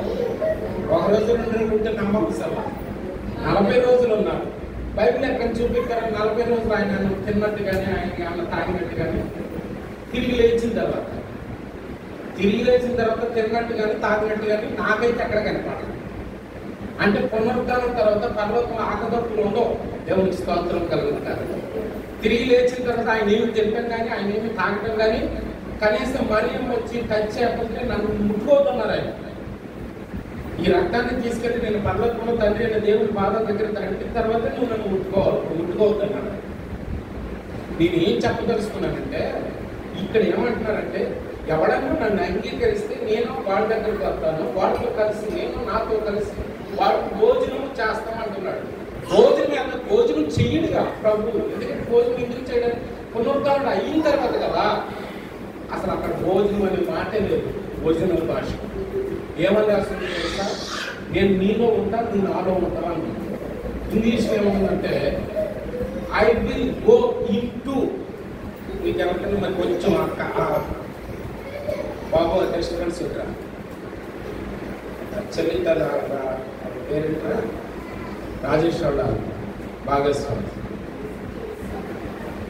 1 రోజు 2 రోజులు ఉంటే నమ్మకం అసలు 40 రోజులు ఉన్నారు. బైబిల్ ఎక్కడ చూపిస్తారని 40 రోజులు ఆయన తిన్నట్టు కానీ, ఆయన తాగినట్టు కానీ, తిరిగి లేచిన తర్వాత తిన్నట్టు కానీ, తాగినట్టు కానీ నాకైతే ఎక్కడ కనపడదు. అంటే పునరుద్ధానం తర్వాత పర్వతం ఆకదప్పులు ఉండవు. దేవునికి స్తోత్రం కలుగుతారు. తిరిగి లేచిన తర్వాత ఆయన ఏమి తినటం కానీ, ఆయన ఏమి తాగటం కానీ, కనీసం మరియం వచ్చి టచ్ చేయకపోతే నన్ను ముట్టుకోతున్నారు. ఆయన ఈ రక్తాన్ని తీసుకెళ్ళి నేను పర్వతంలో తండ్రి అయిన దేవుని పాదం దగ్గర తడిపిన తర్వాత నువ్వు నన్ను ముట్టుకోవద్దన్నాడు. నేను ఏం చెప్పదలుచుకున్నానంటే, ఇక్కడ ఏమంటున్నారంటే, ఎవడన్నా నన్ను అంగీకరిస్తే నేను వాళ్ళ దగ్గరకు వస్తాను, వాళ్ళతో కలిసి నేను నాతో కలిసి వాళ్ళకి భోజనం చేస్తామంటున్నాడు. భోజనం చెయ్యడుగా ప్రభు. ఎందుకంటే భోజనం ఎందుకు చేయడానికి? పునరుద్ధరణ అయిన తర్వాత కదా. అసలు అక్కడ భోజనం అనే మాటే లేదు. భోజనం భాష ఏమని రాస్తుంది తెలుసా? నేను నీలో ఉంటా, నువ్వు నాలో ఉంటావా అని. ఇంగ్లీష్లో ఏముందంటే I will go in to. మీకు ఎవరికైనా మరి కొంచెం బాబు రెస్టారెంట్స్ ఉంటారా? చలిత పేరేంటారా? రాజేష్ వాళ్ళ భాగస్వామి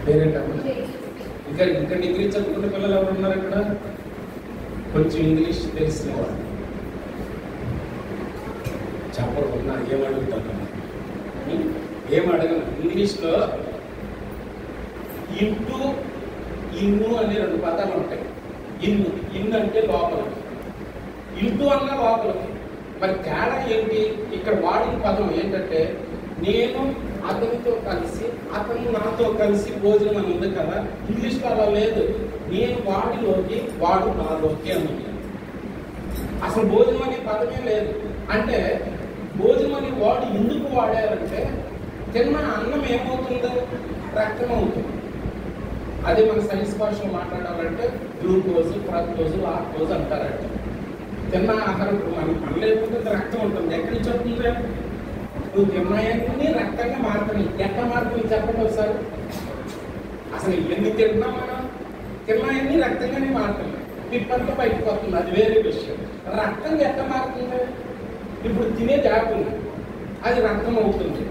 పేరేంటమ్మా? ఇంకా డిగ్రీ చదువుకునే పిల్లలు ఎవరు ఉన్నారు ఇక్కడ? కొంచెం ఇంగ్లీష్ తెలిసిన వాళ్ళు చెప్పకుండా ఏమడుగుతాను? ఏం అడగను. ఇంగ్లీష్లో ఇంటూ ఇన్ను అనే 2 పదాలు ఉంటాయి. ఇన్ను అంటే లోపలికి, ఇంటూ అన్న లోపలికి. మరి తేడా ఏంటి? ఇక్కడ వాడిన పదం ఏంటంటే, నేను అతనితో కలిసి, అతను నాతో కలిసి భోజనం అని ఉంది కదా. ఇంగ్లీష్లో అలా లేదు. నేను వాడిలోకి, వాడు నాలోకి అని. అసలు భోజనం అనే పదమే లేదు. అంటే భోజనం అనే వాడు ఎందుకు వాడారంటే, తిన్న అన్నం ఏమవుతుందో రక్తం అవుతుంది. అదే మన సైన్స్ భాషలో మాట్లాడాలంటే గ్లూకోజ్, ఫ్రక్టోజ్, లాక్టోజ్ అంటారంట. తిన్న ఆహారం మన లేకపోతే రక్తం ఉంటుంది. ఎక్కడి నుంచి వస్తుంది? నువ్వు తిన్నాయన్నీ రక్తంగా మారుతున్నాయి. ఎట్లా మారుతుంది చెప్పండి ఒకసారి. అసలు ఎన్ని తింటున్నాం మనం? తిన్నాయన్నీ రక్తంగానే మారుతున్నాయి. పిప్పంతా బయటకు వస్తుంది, అది వేరే విషయం. రక్తం ఎట్లా మారుతుంది? ఇప్పుడు తినేది యాపిల్, అది రక్తం అవుతుంది.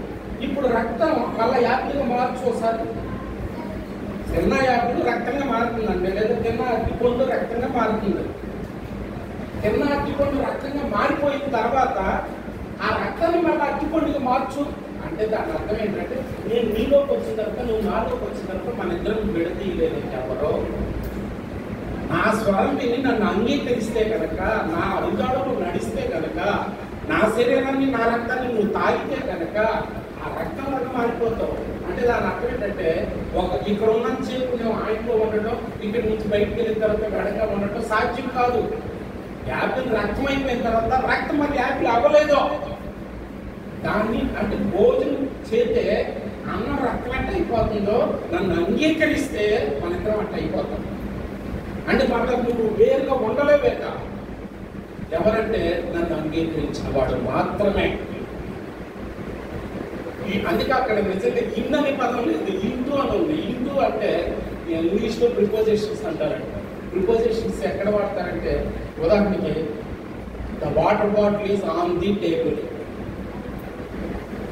ఇప్పుడు రక్తం మళ్ళీ యాపిల్గా మార్చు ఒకసారి. తిన్న యాపిల్ రక్తంగా మారుతుందండి, లేదా తిన్న అరటిపండు రక్తంగా మారుతుంది. తిన్న అరటిపండు రక్తంగా మారిపోయిన తర్వాత ఆ రక్తాన్ని మళ్ళీ అరటిపండుగా మార్చు అంటే దాని అర్థం ఏంటంటే, నేను నీలోకి వచ్చిన తర్వాత, నువ్వు నాలోకి వచ్చిన తర్వాత మన ఇద్దరం విడతీయలేదు. ఎవరో నా స్వరం విని నన్ను అంగీకరిస్తే కనుక, నా అడుగులో నడిస్తే కనుక, నా శరీరాన్ని, నా రక్తాన్ని నువ్వు తాగితే కనుక ఆ రక్తం వల్ల మారిపోతావు. అంటే దాని అర్థం ఏంటంటే, ఇక్కడ ఉన్నంతసేపు నువ్వు ఆయనలో ఉండటం, ఇక్కడి నుంచి బయటకు వెళ్ళిన తర్వాత గడగా ఉండటం సాధ్యం కాదు. యాపిల్ రక్తం అయిపోయిన తర్వాత రక్తం మరి యాపిల్ అవ్వలేదు. దాన్ని అంటే భోజనం చేస్తే అన్నం రక్తం అంటే అయిపోతుందో, నన్ను అంగీకరిస్తే మన ఇద్దరం అంటే అయిపోతుంది. అంటే మనకు నువ్వు వేరుగా ఉండలేవేక. ఎవరంటే నన్ను అంగీకరించిన వాడు మాత్రమే. అందుకే అక్కడ నిజంగా ఇన్ అనే పదం లేదు, ఇంటూ అని ఉంది. ఇంటూ అంటే ఇంగ్లీష్లో ప్రిపోజిషన్స్ అంటారంట. ప్రిపోజిషన్స్ ఎక్కడ వాడతారంటే, ఉదాహరణకి the water bottle is on the table.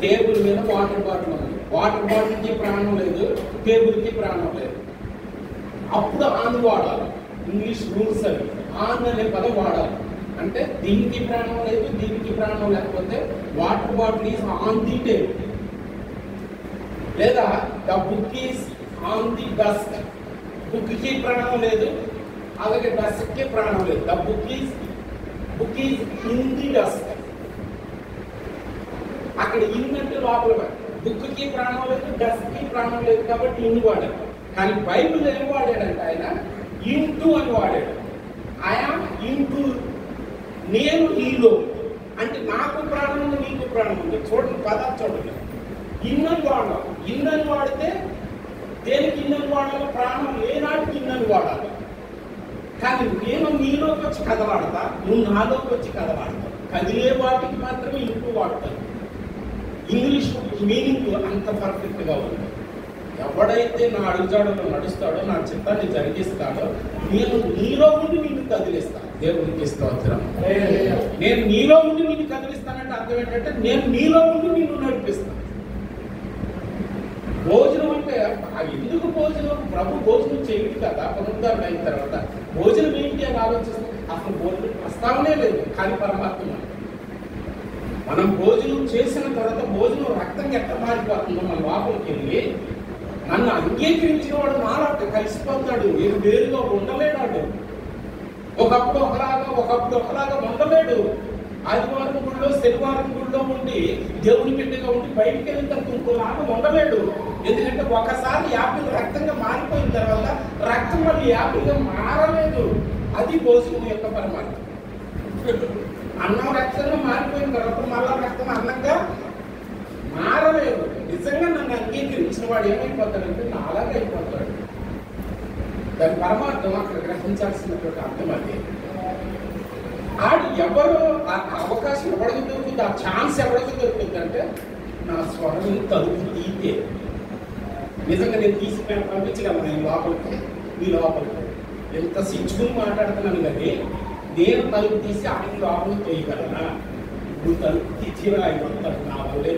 Table మీద వాటర్ బాటిల్ ఉంది. వాటర్ బాటిల్కి ప్రాణం లేదు, టేబుల్కి ప్రాణం లేదు. అప్పుడు ఆన్ వాడాలి. ఇంగ్లీష్ రూల్స్ అవి. ఆన్ అనే పదం వాడాలి. అంటే దీనికి ప్రాణం లేదు, దీనికి ప్రాణం లేకపోతే water bottle is on the table, లేదా the book is on the desk. బుక్కి ప్రాణం లేదు, అలాగే డస్క్కి ప్రాణం లేదు. The book is in the desk. అక్కడ ఇన్ అంటే లోపల. బుక్కి ప్రాణం లేదు, డస్క్కి ప్రాణం లేదు కాబట్టి ఇన్ వాడాడు. కానీ బైబిల్ ఏం వాడాడంటే ఆయన ఇంటూ అని వాడాడు. ఐయామ్ ఇంటూ, నేను నీలో. అంటే నాకు ప్రాణం ఉంది, నీకు ప్రాణం ఉంది. చూడండి పదాలు చూడండి. ఇన్నని వాడాలి. ఇన్నని వాడితే దేనికి ఇన్నని వాడాలి? ప్రాణం లేనాటికి ఇన్నని వాడాలి. కానీ నేను నీలోకి వచ్చి కదలాడతా, నువ్వు నాలోకి వచ్చి కదలాడతావు. కదిలే వాటికి మాత్రమే ఇంటూ వాడతాను. ఇంగ్లీష్ మీనింగ్ అంత పర్ఫెక్ట్గా ఉంది. ఎవడైతే నా అడుగుజాడలో నడుస్తాడో, నా చిత్తాన్ని జరిగిస్తాడో, నేను నీలో ఉండి నిన్ను కదిలిస్తాను. దేవునికి స్తోత్రం. నేను నీలో ఉండి నిన్ను కదిలిస్తానంటే అర్థం ఏంటంటే నేను నీలో ఉండి నిన్ను నడిపిస్తాను. భోజనం అంటే ఎందుకు భోజనం? ప్రభు భోజనం చేయడు కదా పునరుద్ధరణ అయిన తర్వాత. భోజనం ఏంటి అని ఆలోచిస్తాం. అసలు భోజనం ప్రస్తావనే లేదు. కానీ పరమాత్మ మనం భోజనం చేసిన తర్వాత భోజనం రక్తం ఎట్లా మారిపోతుందో మన లోపలికి వెళ్ళి నన్ను అంగీకరించిన వాడు నాలో కలిసిపోతాడు. ఏం వేరుగా ఉండలేడాడు. ఒకప్పుడు ఒకలాగా ఉండలేడు. ఆదివారం గుడిలో శనివారం గుడిలో ఉండి దేవుని బిడ్డగా ఉండి బయటికి వెళ్ళిన తర్వాత ఇంకోలాగా ఉండలేడు. ఎందుకంటే ఒకసారి యాపిల్ రక్తంగా మారిపోయిన తర్వాత రక్తం మళ్ళీ యాపిల్గా మారలేదు. అది భోజనం యొక్క పరమాత్మ. అన్నం రక్తంగా మారిపోయిన తర్వాత మళ్ళా రక్తం అన్నంగా మారలేదు. నిజంగా నన్ను అంగీకరించిన వాడు ఏమైపోతాడంటే నాలాగా అయిపోతాడు. దాని పరమార్థం అక్కడ గ్రహించాల్సినటువంటి అర్థం అది. ఆడు ఎవరు ఆ అవకాశం ఎవరికి దొరుకుతుంది, ఆ ఛాన్స్ ఎవరికి దొరుకుతుంది అంటే నా స్వరం తలుపు తీతే. నిజంగా నేను తీసి పంపించగలను నేను లోపలికి, మీ లోపలికి. ఎంత సిచ్చుకుని మాట్లాడుతున్నాను కానీ నేను తలుపు తీసి ఆయన లోపలికి చేయగలనా? నువ్వు తలుపు తీసి ఆయన వస్తాడు. నా వల్లే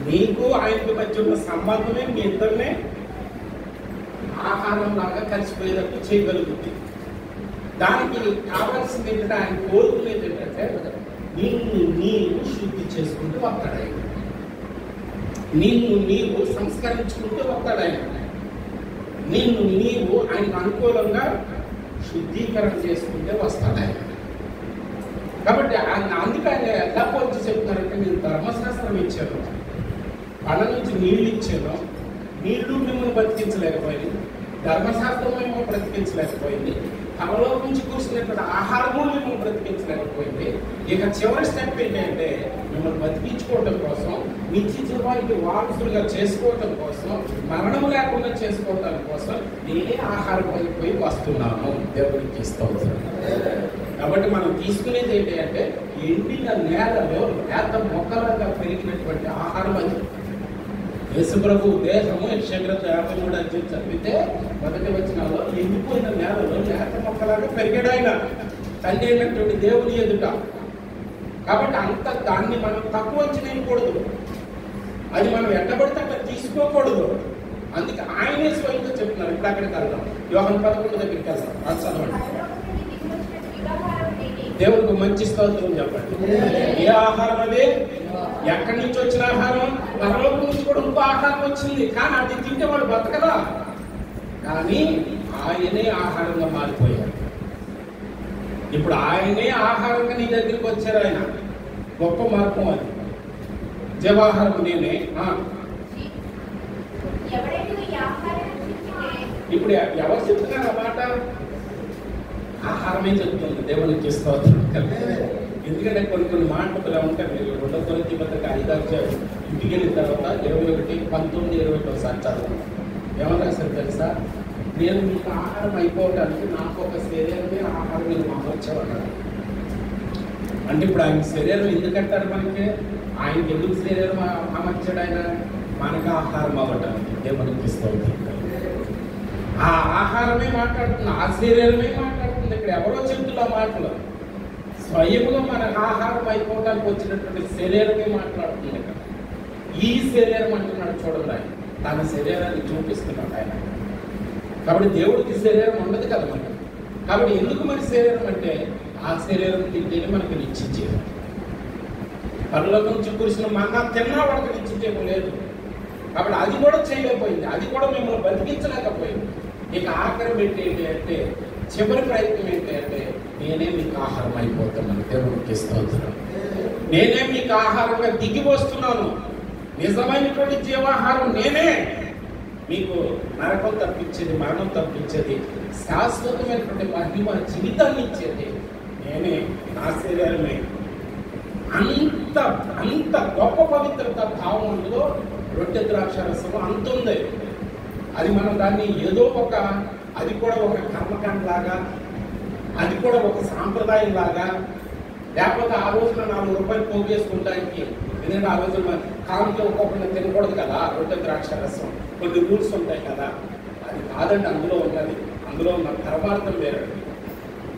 నీకు ఆయనకు మధ్య ఉన్న సంబంధమే మీ ఇద్దరినే ఆహారం లాగా కలిసిపోయేటట్టు చేయగలుగుతుంది. దానికి కావాల్సింది ఏంటంటే ఆయన కోరుకునేది ఏంటంటే నిన్ను నీవు శుద్ధి చేసుకుంటూ వస్తాడు ఆయన. నిన్ను నీవు సంస్కరించుకుంటూ వస్తాడు ఆయన. నిన్ను నీవు ఆయనకు అనుకూలంగా శుద్ధీకరణ చేసుకుంటే వస్తాడు ఆయన. కాబట్టి అందుకే ఆయన ఎలా పోల్చి చెప్తున్నారంటే నేను ధర్మశాస్త్రం ఇచ్చాను, పళ్ళ నుంచి నీళ్లు ఇచ్చాను, నీళ్లు మిమ్మల్ని బ్రతికించలేకపోయింది, ధర్మశాస్త్రం మిమ్మల్ని బ్రతికించలేకపోయింది, తమలో నుంచి కూర్చున్నటువంటి ఆహారము మిమ్మల్ని బ్రతికించలేకపోయింది. ఇక చివరి స్టెప్ ఏంటంటే మిమ్మల్ని బతికించుకోవడం కోసం, నిత్య జీవానికి వారసులుగా చేసుకోవటం కోసం, మరణం లేకుండా చేసుకోవటం కోసం నేనే ఆహారం అయిపోయి వస్తున్నాను. దేవుడికి స్తోత్రం. కాబట్టి మనం తీసుకునేది ఏంటి అంటే ఎండిన నేలలో లేత మొక్కలుగా పెరిగినటువంటి ఆహారం అది. యేసుప్రభు దేహము యెషయా 53 చదివితే మొదటి వచనంలో ఎండిపోయిన నేలలో లేత మొక్కలాగా పెరిగాడు ఆయన, తండ్రి అయినటువంటి దేవుని ఎదుట. కాబట్టి అంత దాన్ని మనం తక్కువ అంచనేయకూడదు. అది మనం ఎట్టబడితే అక్కడ తీసుకోకూడదు. అందుకే ఆయనే స్వయంగా చెప్తున్నారు. ఇప్పుడు అక్కడికి వెళ్దాం, యోహాను 11 దగ్గరికి వెళ్దాం. అది చదవండి. దేవుడికి మంచి స్తోత్రం చెప్పండి. ఏ ఆహారం అదే? ఎక్కడి నుంచి వచ్చిన ఆహారం? పరలోకం నుంచి కూడా ఇంకో ఆహారం వచ్చింది. కానీ అది తింటే వాడు బతకదా. కానీ ఆయనే ఆహారంగా మారిపోయాడు. ఇప్పుడు ఆయనే ఆహారంగా నీ దగ్గరికి వచ్చారు. ఆయన గొప్ప మార్గం అది. జీవాహారం నేనే. ఇప్పుడు ఎవరు చెప్తున్నారు ఆ మాట? ఆహారమే చెప్తుంది. దేవునికి స్తోత్రం. ఎందుకంటే కొన్ని మాటలు ఇలా ఉంటాయి. మీరు 2 కొరింథీ పత్రిక 5 ఇంటికి వెళ్ళిన తర్వాత 21, 19, 21 చదవండి. ఏమన్నా సార్ తెలుసా? నేను మీకు ఆహారం అయిపోవడానికి నాకు ఒక శరీరమే ఆహారం మీరు అమర్చమన్నాడు. అంటే ఇప్పుడు ఆయన శరీరం ఎందుకంటారు మనకి? ఆయనకి ఎందుకు శరీరం అమర్చాడు? ఆయన మనకు ఆహారం అవ్వటానికి. దేవునికి స్తోత్రం. ఆ ఆహారమే మాట్లాడుతుంది, ఆ శరీరమే మాట్లాడుతుంది. ఇక్కడ ఎవరో చెప్తున్నా మాటలు స్వయంగా మన ఆహారం అయిపోవడానికి వచ్చినటువంటి శరీరమే మాట్లాడుతుంది కదా. ఈ శరీరం అంటున్నాడు చూడండి, ఆయన తన శరీరాన్ని చూపిస్తున్నాడు ఆయన. కాబట్టి దేవుడికి శరీరం ఉండదు కదా మనకి. కాబట్టి ఎందుకు మన శరీరం అంటే ఆ శరీరం తింటేనే మనకు నిశ్చయం. పనుల నుంచి కురిసిన మన్నా తిన్నా వాడికి నిశ్చయం లేదు. కాబట్టి అది కూడా చేయలేకపోయింది, అది కూడా మిమ్మల్ని బతికించలేకపోయింది. ఇక ఆఖరి పెట్టి ఏంటి అంటే, చివరి ప్రయత్నం ఏంటి అంటే, నేనే మీకు ఆహారం అయిపోతున్నాను. దేవుడికి స్తోత్రం. నేనే మీకు ఆహారంగా దిగి వస్తున్నాను. నిజమైనటువంటి జీవాహారం నేనే. మీకు నరకం తప్పించేది, మరణం తప్పించేది, శాశ్వతమైనటువంటి మహిమ జీవితాన్ని ఇచ్చేది నేనే, నా శరీరమే. అంత అంత గొప్ప పవిత్రత భావం అందులో రొట్టె ద్రాక్ష రసం అంత ఉంది. అది మనం దాన్ని ఏదో ఒక, అది కూడా ఒక కర్మకాండ లాగా, అది కూడా ఒక సాంప్రదాయం లాగా, లేకపోతే ఆ రోజున 4 రూపాయలు పోగేసుకుంటానికి. ఎందుకంటే ఆ రోజున కాలంలో ఒక్కొక్కరిని తినకూడదు కదా రొట్టె ద్రాక్ష రసం, కొన్ని రూల్స్ ఉంటాయి కదా. అది కాదండి అందులో ఉన్నది. అందులో ఉన్న పరమార్థం వేరే.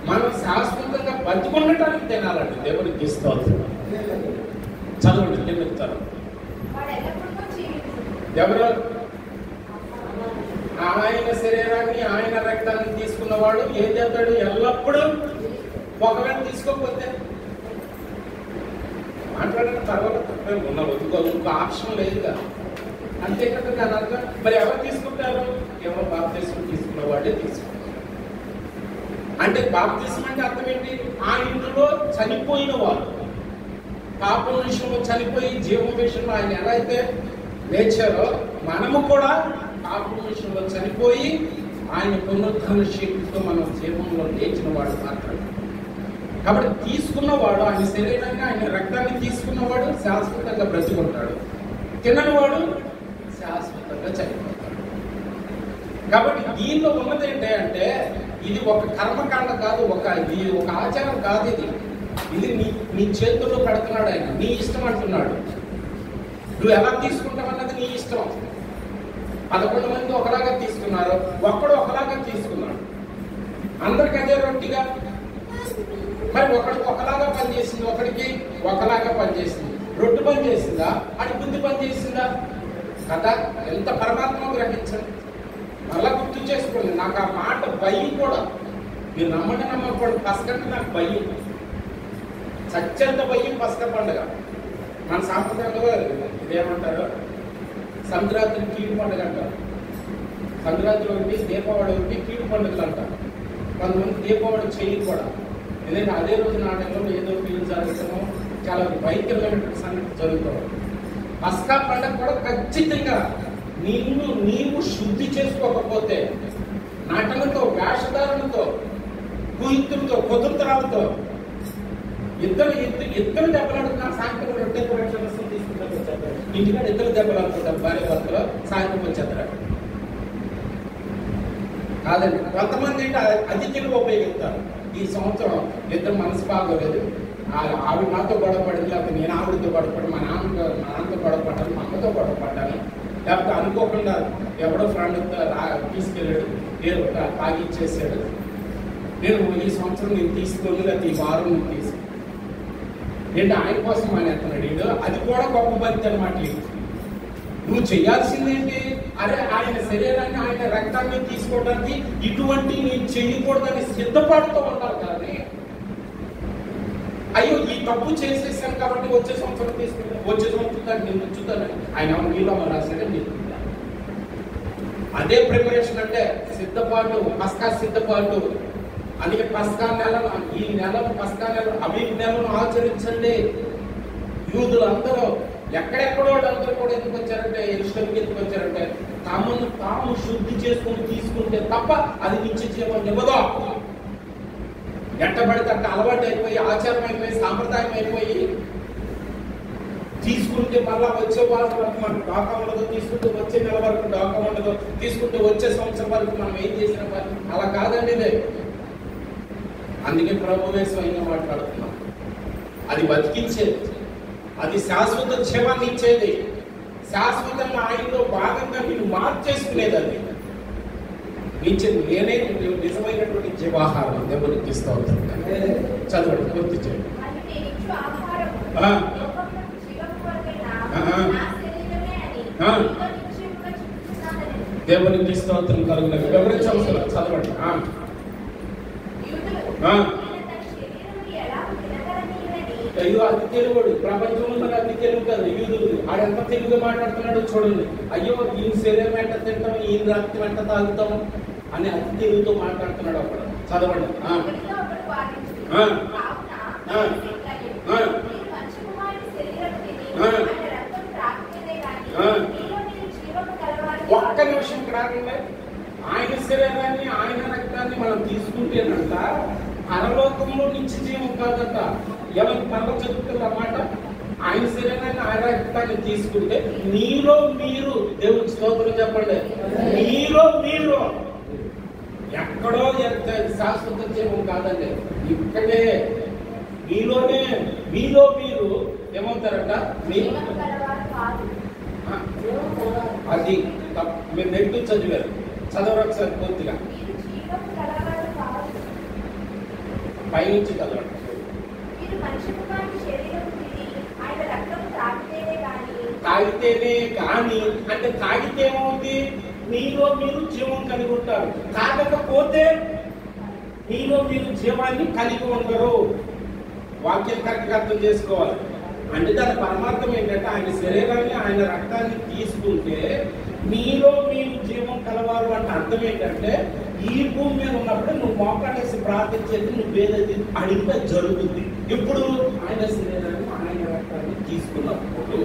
మనం శాశ్వతంగా బతికొనటానికి తినాలండి. దేవుడికి స్తోత్రం. చదవండి, కిందకు ఎవరు? ఆయన శరీరాన్ని, ఆయన రక్తాన్ని తీసుకున్నవాడు ఏం చేస్తాడు? ఎల్లప్పుడూ. ఒకవేళ తీసుకోకపోతే మాట్లాడిన తర్వాత తప్పే ఉన్న ఇంకో ఆప్షన్ లేదు కదా. అంతే కదా దాని అర్థం. మరి ఎవరు తీసుకుంటారు? ఎవరు బాప్తిస్మం తీసుకున్న వాడే తీసుకుంటారు. అంటే బాప్తిస్మం అంటే అర్థం ఏంటి? ఆ ఇంట్లో చనిపోయిన వారు, పాపం విషయంలో చనిపోయి జీవం విషయంలో ఆయన ఎలా అయితే లేచారో, మనము కూడా పాపం విషయంలో చనిపోయి ఆయన పునరుద్ధరణ శక్తితో మనం జీవంలో లేచిన వాడు మాత్రమే. కాబట్టి తీసుకున్నవాడు, ఆయన శరీరాన్ని, ఆయన రక్తాన్ని తీసుకున్నవాడు శాశ్వతంగా బ్రతికుంటాడు. తిననివాడు శాశ్వతంగా చనిపోతాడు. కాబట్టి దీనిలో ఉన్నది ఏంటి అంటే, ఇది ఒక కర్మకాండ కాదు, ఇది ఒక ఆచారం కాదు. ఇది నీ చేతుల్లో పెడుతున్నాడు ఆయన. నీ ఇష్టం అంటున్నాడు. నువ్వు ఎలా తీసుకుంటావు అన్నది నీ ఇష్టం. 11 మంది ఒకలాగా తీసుకున్నారు, ఒక్కడు ఒకలాగా తీసుకున్నాడు. అందరికి అదే రొట్టిగా. మరి ఒకడికి ఒకలాగా పనిచేసింది, ఒకడికి ఒకలాగా పనిచేసింది. రొట్టు పని చేసిందా, అది బుద్ధి పని చేసిందా కదా? ఎంత పరమాత్మ గ్రహించండి. మళ్ళా గుర్తు చేసుకోండి. నాకు ఆ మాట భయం కూడా, మీరు నమ్మండి నమ్మకూడదు, పసకంటే నాకు భయం, సత్యంత భయం. పసక పండుగ మన సాంప్రదాయంలో ఇదేమంటారు, సంక్రాంతి కీడు పండుగ అంటారు. సంక్రాంతి ఒకటి, దీపావళి ఒకటి, కీడు పండుగలు అంటారు. కొంతమంది దీపావళి చేయరు కూడా. ఎందుకంటే అదే రోజు నాటకంలో ఏదో కీడు జరగటము, చాలా భయంకరమైనటువంటి సంగతి జరుగుతుంది. పస్కా పండుగ కూడా ఖచ్చితంగా నీవు శుద్ధి చేసుకోకపోతే, నటనతో, వేషధారణతో, కుయుక్తులతో, కుదుర్తరాలతో ఇద్దరు దెబ్బలాడుతున్నారు. సాయంత్రం రొట్టె రసం తీసుకుంటారు, వచ్చేస్తారు. ఇంటికాడ ఇద్దరు దెబ్బలాడుతుంటారు, భార్య భర్తలో. సాయంత్రం వచ్చేస్తారు కాదండి. కొంతమంది ఏంటి అతిథులు ఉపయోగిస్తారు. ఈ సంవత్సరం ఇద్దరు మనసు బాగోలేదు, ఆవిడ నాతో గొడవ పడింది, లేకపోతే నేను ఆవిడతో గొడవపడి, మా నాన్నతో గొడవపడ్డాను, మా అమ్మతో గొడవపడ్డాను, లేకపోతే అనుకోకుండా ఎవడో ఫ్రెండ్ తీసుకెళ్ళాడు, ఏదో తాగిచ్చేసాడు, నేను ఈ సంవత్సరం నేను తీసుకోను, లేకపోతే ఈ వారం నేను తీసుకు ఏంటి ఆయన కోసం అనేస్తున్నాడు. అది కూడా గొప్ప భక్తి అనమాట. నువ్వు చేయాల్సిందేంటి? అరే ఆయన శరీరాన్ని, ఆయన రక్తాన్ని తీసుకోవడానికి ఇటువంటి నేను చేయకూడదని సిద్ధపడుతూ ఉంటారు. కానీ అయ్యో ఈ తప్పు చేసేసాను కాబట్టి వచ్చే సంవత్సరం తీసుకుంటాను, వచ్చే సంవత్సరం దాన్ని నేను ఉంచుతానని ఆయన నీలో రాశాడని చెప్తున్నా. అదే ప్రిపరేషన్ అంటే సిద్ధపాటు, పస్కా సిద్ధపాటు. అందుకే పస్కా నెలను, ఈ నెలను, పస్కా నెలను, అబీబ్ నెలను ఆచరించండి. యూదులు అందరూ ఎక్కడెక్కడో అందరూ కూడా ఎందుకు వచ్చారంటే, యెరూషలేముకి ఎందుకు వచ్చారంటే, తమను తాము శుద్ధి చేసుకుని తీసుకుంటే తప్ప అది నిత్య జీవం ఇవ్వదు. ఎట్టబడితే అట్ట అలవాటు అయిపోయి, ఆచారం అయిపోయి, సాంప్రదాయం అయిపోయి తీసుకుంటే మళ్ళా వచ్చే వాళ్ళ వరకు మనకు డాకా ఉండదు, తీసుకుంటే వచ్చే నెల వరకు డాకా ఉండదు, తీసుకుంటే వచ్చే సంవత్సరం వరకు మనం ఏం చేసిన పని అలా కాదండి ఇదే. అందుకే ప్రభువే స్వయంగా మాట్లాడుతున్నాం. అది బతికించేది, అది శాశ్వత జీవాన్ని ఇచ్చేది, శాశ్వతంగా ఆయనలో భాగంగా నేను మార్చేసుకునేది. అది నేనే నిజమైనటువంటి జీవాహారం దేవునికి స్తోత్రం. చదవండి, పూర్తి చేయండి. దేవునికి స్తోత్రం కలుగునది. వివరించవలసిన చదవండి. అయ్యో అతి తెలుగుడు, ప్రపంచంలో అతి తెలుగు కదా యూదుడు. ఆడెంత తెలుగుగా మాట్లాడుతున్నాడు చూడండి. అయ్యో ఈయన శరీరం వెంట తింటాం, ఈయన రక్తం వెంట తాగుతాం అని అతి తెలుగుతో మాట్లాడుతున్నాడు అక్కడ. చదవండి. ఒక్క నిమిషం రాకండి. ఆయన శరీరాన్ని ఆయన రక్తాన్ని మనం తీసుకుంటేనంట పరలోకంలో నుంచి జీవం కాదట. ఎవరికి పరలోకం చెప్తున్నమాట? ఆయన శరీరాన్ని ఆయన రక్తాన్ని తీసుకుంటే మీలో మీరు, దేవుడికి స్తోత్రం చెప్పండి, మీలో మీరు ఎక్కడో శాశ్వత జీవం కాదండి, ఇక్కడే మీలోనే. మీలో మీరు ఏమవుతారట? అది మీరు నెట్టు చదివారు, చదవరు ఒకసారి పూర్తిగా పైనుంచి చదవండి. తాగితేనే కానీ అంటే తాగితే ఏమవుతుంది? మీలో మీరు జీవం కలిగి ఉంటారు. తాగకపోతే మీలో మీరు జీవాన్ని కలిగి ఉండరు. వాక్యం కరెక్ట్గా అర్థం చేసుకోవాలి. అంటే దాని పరమార్థం ఏంటంటే ఆయన శరీరాన్ని ఆయన రక్తాన్ని తీసుకుంటే మీలో మీరు జీవం కలవారు అంటే అర్థం ఏంటంటే ఈ భూమి మీద ఉన్నప్పుడు నువ్వు మోకాడేసి ప్రార్థించేది నువ్వేదైతే అడిగితే జరుగుతుంది. ఇప్పుడు ఆయన శరీరాన్ని ఆయన రక్తాన్ని తీసుకున్నప్పుడు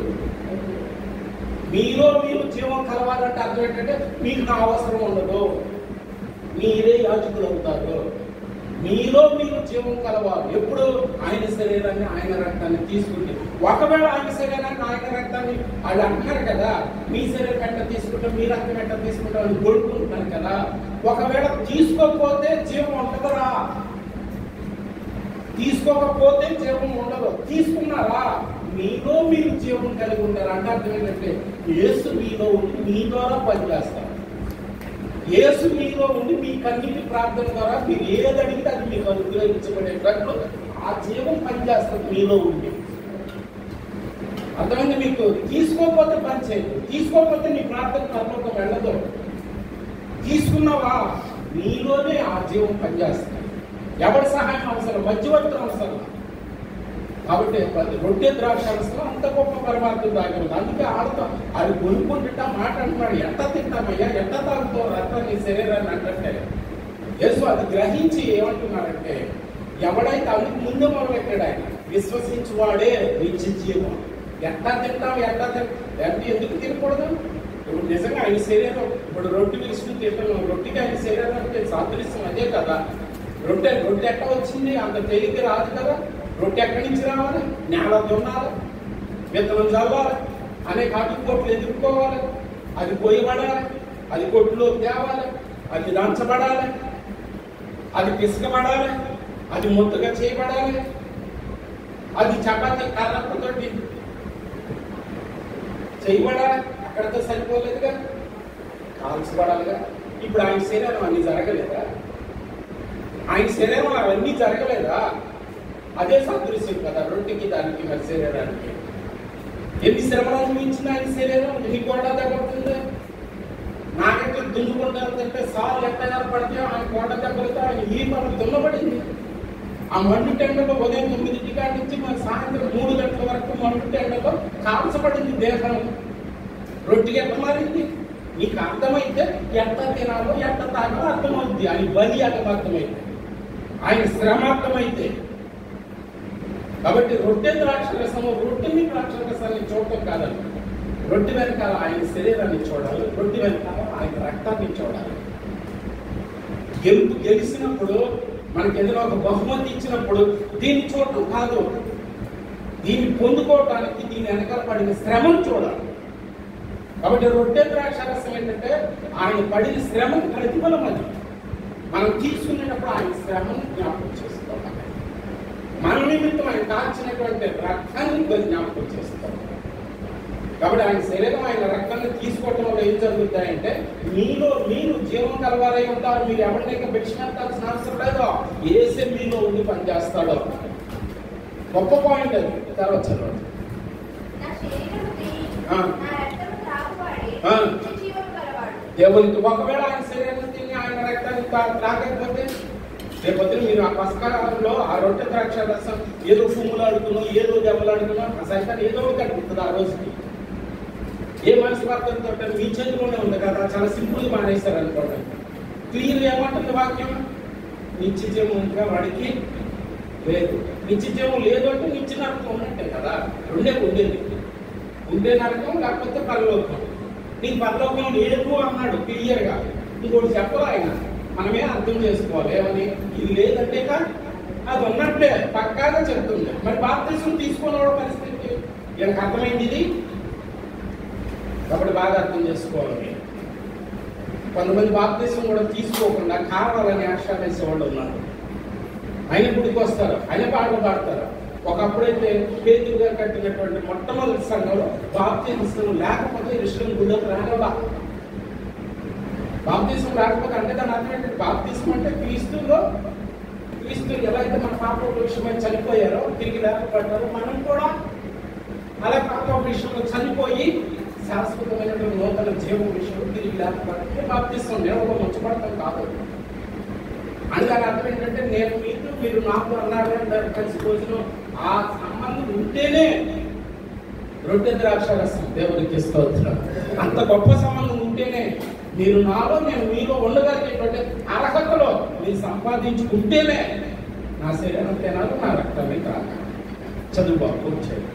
మీలో మీరు జీవం కలవాలంటే అర్థం ఏంటంటే మీకు నా అవసరం ఉండదు, మీరే యాజకులు అవుతారు. మీలో మీరు జీవం కలవాలి ఎప్పుడు? ఆయన శరీరాన్ని ఆయన రక్తాన్ని తీసుకుంటే. ఒకవేళ ఆయన శరీరాన్ని ఆయన రక్తాన్ని వాళ్ళు అంటున్నారు కదా, మీ శరీరం వెంట తీసుకుంటే మీ రక్తం వెంట తీసుకుంటాం అని కోరుకుంటున్నారు కదా. ఒకవేళ తీసుకోకపోతే జీవం ఉండదురా, తీసుకోకపోతే జీవం ఉండదు. తీసుకున్నారా మీలో మీరు జీవం కలిగి ఉంటారు అంటే అర్థం ఏంటంటే యేసు మీలో ఉండి మీ ద్వారా పనిచేస్తారు. యేసు మీలో ఉండి మీ కన్నీటి ప్రార్థన ద్వారా మీరు ఏది అడిగితే అది మీకు అనుగ్రహించబడేటట్లు ఆ జీవం పనిచేస్తుంది మీలో ఉండి. అర్థమైంది మీకు? తీసుకోకపోతే పని చేయదు, తీసుకోకపోతే నీ ప్రార్థన పరలోకం వెళ్ళదు. తీసుకున్నావా మీలోనే ఆ జీవం పనిచేస్తుంది. ఎవరి సహాయం అవసరం? మధ్యవర్తి అవసరం. కాబట్టి రొట్టె ద్రాక్షారసం అంత గొప్ప పరమార్థం దాగి అందుకే ఆడతాం. అది కొనుక్కుంటా మాట అంటున్నాడు, ఎంత తింటామయ్యా, ఎంత తాగుతావు రక్తం నీ శరీరాన్ని అంటే యేసు అది గ్రహించి ఏమంటున్నాడంటే ఎవడైతే అందుకు ముందు మొదలెట్టాడు ఆయన విశ్వసించి వాడే నిత్య జీవం. ఎట్లా తింటాం, ఎట్లా ఎందుకు తినకూడదు? ఇప్పుడు నిజంగా ఆయన శరీరం ఇప్పుడు రొట్టె విసుకుని తింటున్నాం, రొట్టెకి ఆయన శరీరానికి సాదృశ్యం అదే కదా. రొట్టె ఎట్లా వచ్చింది? అంత తేలిక రాదు కదా. రొట్టె ఎక్కడి నుంచి రావాలి? నేల దున్నాలి, విత్తనం చల్లాలి, అనేక ఆటుకోట్లు ఎదుర్కోవాలి, అది పోయబడాలి, అది కొట్టులో తేవాలి, అది దంచబడాలి, అది పిసకబడాలి, అది ముద్దగా చేయబడాలి, అది చపాతీ కర్రతోటి చేయబడాలి. అక్కడితో సరిపోలేదుగా, కాల్చబడాలిగా. ఇప్పుడు ఆయన శరీరం అన్ని జరగలేదా? ఆయన శరీరం అవన్నీ జరగలేదా? అదే సాదృశ్యం కదా రొట్టెకి దానికి మరి శరీరానికి. ఎన్ని శ్రమలు అనుభవించిన ఆయన శరీరం నీ గోడ దెబ్బతుంది. నాకెట్లా దున్నుకుంటారంటే సార్లు ఎట్లా పడితే ఆయన గోడ దెబ్బలతో ఆయన ఈ మనం దున్నబడింది. ఆ మండు టెండలో ఉదయం 9 కాడి నుంచి మన సాయంత్రం 3 గంటల వరకు మండు టెండలో కాల్చబడింది దేహం. రొట్టెకి ఎట్లా మారింది? నీకు అర్థమైతే ఎట్లా తినాలో ఎట్లా తాగాలో అర్థమవుద్ది. ఆయన బలి అర్థమైతే, ఆయన శ్రమ అర్థమైతే. కాబట్టి రొట్టె ద్రాక్షరసము, రొట్టెని ద్రాక్షరసాన్ని చూడటం కాదండి. రొట్టె వెనకాల ఆయన శరీరాన్ని చూడాలి, రొట్టె వెనకాల ఆయన రక్తాన్ని చూడాలి. గెలిచినప్పుడు మనకి ఏదైనా ఒక బహుమతి ఇచ్చినప్పుడు దీన్ని చూడటం కాదు, దీన్ని పొందుకోవటానికి దీని వెనకాల పడిన శ్రమను చూడాలి. కాబట్టి రొట్టె ద్రాక్షరసం ఏంటంటే ఆయన పడిన శ్రమను ప్రతిఫలం. అది మనం తీసుకునేటప్పుడు ఆయన శ్రమను జ్ఞాపకం చేసుకోవాలి. మన నిమిత్తం ఆయన కాల్చినటువంటి రక్తాన్ని జ్ఞాపకం చేస్తాం. కాబట్టి ఆయన శరీరం ఆయన రక్తాన్ని తీసుకోవటం వల్ల ఏం జరుగుతాయంటే మీరు జీవం కలవాలై ఉంటారు. మీరు ఎవరినైనా భిక్షమెత్తాల్సిన అవసరం లేదు. ఏసే మీలో ఉండి పనిచేస్తాడు. గొప్ప పాయింట్ అది. తర్వాత చదవండి. దేవునికి ఒకవేళ ఆయన శరీరం తిని ఆయన రక్తాన్ని త్రాగకపోతే రేపొద్దున మీరు ఆ పసకాలంలో ఆ రొట్టె ద్రాక్ష రసం ఏదో ఫుమ్ములాడుతున్నాం, ఏదో దెబ్బలాడుతున్నాం, ఆ సైతాన్ని ఏదో కనిపిస్తుంది ఆ రోజుకి. ఏ మనసు వార్తలతో మీ చేతిలోనే ఉంది కదా, చాలా సింపుల్ మానేస్తారు అనుకోండి. క్లియర్ ఏమంటుంది వాక్యం? నిత్య జీవం ఇంకా వాడికి లేదు. నిత్య జీవం లేదు అంటే నిత్య నరకం ఉన్నట్టే కదా. రెండే ఉండేది, ఉండే నరకం లేకపోతే పరలోకం. నీకు పరలోకం లేదు అన్నాడు క్లియర్గా. ఇంకోటి చెప్పరు ఆయన, మనమే అర్థం చేసుకోవాలి. ఏమని? ఇది లేదంటే అది ఉన్నట్టే పక్కాగా చెప్తుంది. మరి బాప్తిసం తీసుకున్న పరిస్థితి எனக்கு అర్థమైంది ఇది. కాబట్టి బాగా అర్థం చేసుకోవాలి. కొంతమంది బాప్తిసం కూడా తీసుకోకుండా కావాలని ఆశ వేసేవాళ్ళు ఉన్నారు. ఆయన గుడికి వస్తారు, ఆయన పాటలు పాడతారు. ఒకప్పుడైతే పేతురుగా కట్టినటువంటి మొట్టమొదటి సంఘంలో బాప్తిసం లేకపోతే విషయం గుడిలోకి రాగలవా? బాప్తిసం రాకపోతే అంటే దాని అర్థం ఏంటంటే బాప్తిసం అంటే క్రీస్తు ఎలా అయితే మన పాప విషయమై చనిపోయారో తిరిగి లేకపోతారో మనం కూడా అలా పాప విషయంలో చనిపోయి శాశ్వతమైనటువంటి నూతన జీవం విషయంలో తిరిగి లేకపోతే బాప్తిసం నేను ఒక ముచ్చపడతాం కాదు. అని దాని అర్థం ఏంటంటే నేను మీరు నాకు అన్నారు అని కలిసి రోజులు ఆ సంబంధం ఉంటేనే రొట్టె ద్రాక్ష రసం దేవుడికి స్తోత్రం. అంత గొప్ప సంబంధం ఉంటేనే మీరు నాలో నేను మీలో ఉండగలిగేటువంటి అర్హతలో మీరు సంపాదించుకుంటేనే నా శరీరం తినాలి, నా రక్తాన్ని తాగాలి. చదువు కూర్చోండి.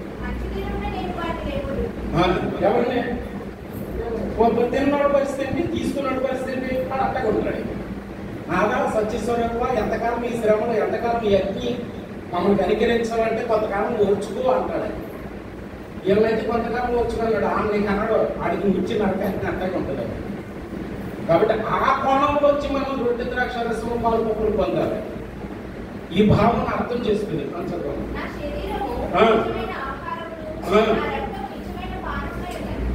ఎవరిని తిన్నోడు పరిస్థితి తీసుకున్నాడు పరిస్థితి అట్టగా ఉంటాడు. నాదా సత్యస్వరూప ఎంతకాలం ఈ శ్రమలు, ఎంతకాలం ఈ అగ్ని మమ్మల్ని కనికరించాలంటే కొంతకాలం ఓర్చుకో అంటాడు. ఏమైతే కొంతకాలం ఓర్చుకున్నాడు నీకు అన్నాడు ఆడికి మించి నరకానికి అట్టగా ఉంటుంది. కాబట్టి ఆ కోణంలో వచ్చి మనం రొట్టె ద్రాక్ష రసం పాల్పొప్పులు పొందాలి. ఈ భావన అర్థం చేసుకుని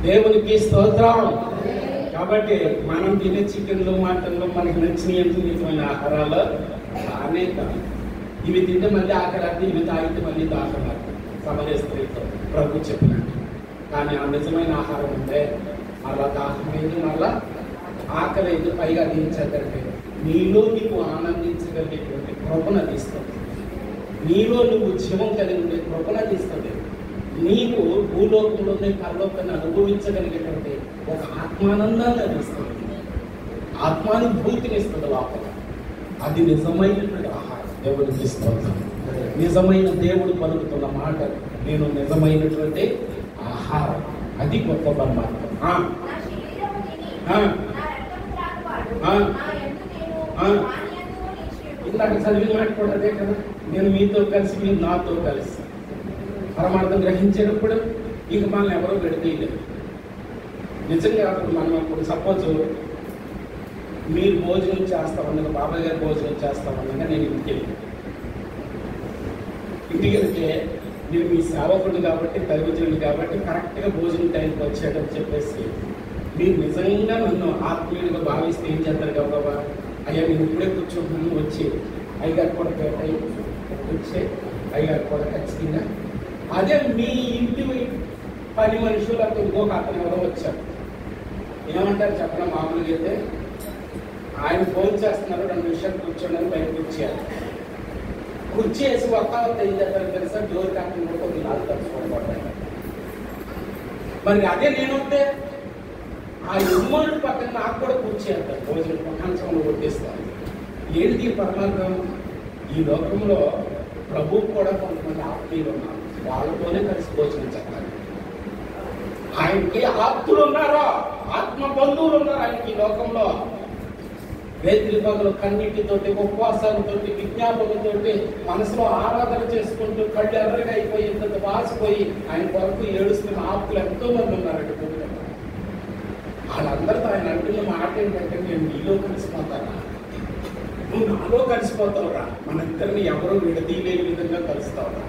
దేవునికి స్తోత్రం. కాబట్టి మనం తినే చికెన్లు మటన్లు మనకి నచ్చిన ఆహారాలు బాగానే కాదు. ఇవి తింటే మళ్ళీ ఆకలి, ఇవి తాగితే మళ్ళీ దాఖలు సమయ స్త్రీతో ప్రభు చెప్పినట్టు. కానీ ఆ నిజమైన ఆహారం ఉంటే మళ్ళా దాహమైంది, మళ్ళా ఆకలి అయితే పైగా దించగలిగే నీలో నీకు ఆనందించగలిగేటువంటి కృపను తీస్తుంది. నీలో నువ్వు జీవం కలిగి ఉండే కృపను తీస్తుంది. నీకు భూలోకంలోనే పరలోకాన్ని అనుభవించగలిగేటువంటి ఒక ఆత్మానందాన్ని అందిస్తుంది, ఆత్మానుభూతిని ఇస్తుంది లోపల. అది నిజమైనటువంటి ఆహారం. దేవుడికి ఇస్తుంది. నిజమైన దేవుడు పలుకుతున్న మాట, నేను నిజమైనటువంటి ఆహారం. అది గొప్ప పరమాత్మ. ఇందాక చదివిన మాట కూడా అదే కదా, నేను మీతో కలిసి మీరు నాతో కలిసి. పరమార్థం గ్రహించేటప్పుడు ఇక మనల్ని ఎవరో పెడితేయలేదు. నిజంగా అప్పుడు మనం అప్పుడు సపోజ్ మీరు భోజనం చేస్తామన్నది, బాబాయ్ గారు భోజనం చేస్తామన్నగా నేను ఇంటికి వెళ్తే నేను మీ సేవకుడు కాబట్టి, దైవజనుడు కాబట్టి కరెక్ట్గా భోజనం టైంకి వచ్చేటని చెప్పేసి మీరు నిజంగా నన్ను ఆత్మీయుడిగా భావిస్తే ఏం చేస్తారు కాబట్టి, అయ్యా నేను ఇప్పుడే కూర్చుంటున్నాను, వచ్చి అయ్యగారు కూడా పెట్టాయి వచ్చే అయ్యగారు కూడా ఖచ్చితంగా. అదే మీ ఇంటి పని మనుషులు అక్కడ ఇంకొక అతను ఎవరో వచ్చారు, ఏమంటారు చెప్పడం మామూలుగా అయితే ఆయన ఫోన్ చేస్తున్నారు, 2 నిమిషాలు కూర్చోండి బయట కుర్చీ వేసి వస్తావా ఏం చేస్తారు తెలుసా, డోర్ కాకుండా కొద్ది నాలుగు తలుచుకోవడం. మరి అదే నేను వస్తే ఆ యజమానుడి పక్కన నాకు కూడా కుర్చీ అంటారు, భోజనం కంచంలో కొట్టేస్తాను. ఏంటి పరమార్థం? ఈ లోకంలో ప్రభువు కూడా కొంతమంది ఆత్మీయులు ఉన్నారు, వాళ్ళతోనే కలిసి భోజనం చెప్పాలి. ఆయనకి ఆప్తులు ఉన్నారో, ఆత్మ బంధువులు ఉన్నారు ఆయనకి ఈ లోకంలో. రేత్రి పగలు కన్నీటితోటి, ఉపవాసాలతోటి, విజ్ఞాపనతోటి, మనసులో ఆరాధన చేసుకుంటూ కళ్ళు ఎర్రగా అయిపోయి ఇంత వాసిపోయి ఆయన కొరకు ఏడుస్తున్న ఆప్తులు ఎంతో మంది ఉన్నారండి. వాళ్ళందరితో ఆయన అంటున్న మాట ఏంటంటే, నేను నీలో కలిసిపోతానా, నువ్వు నాలో కలిసిపోతావురా, మన ఇద్దరిని ఎవరో విడదీయలేని విధంగా కలుస్తావురా.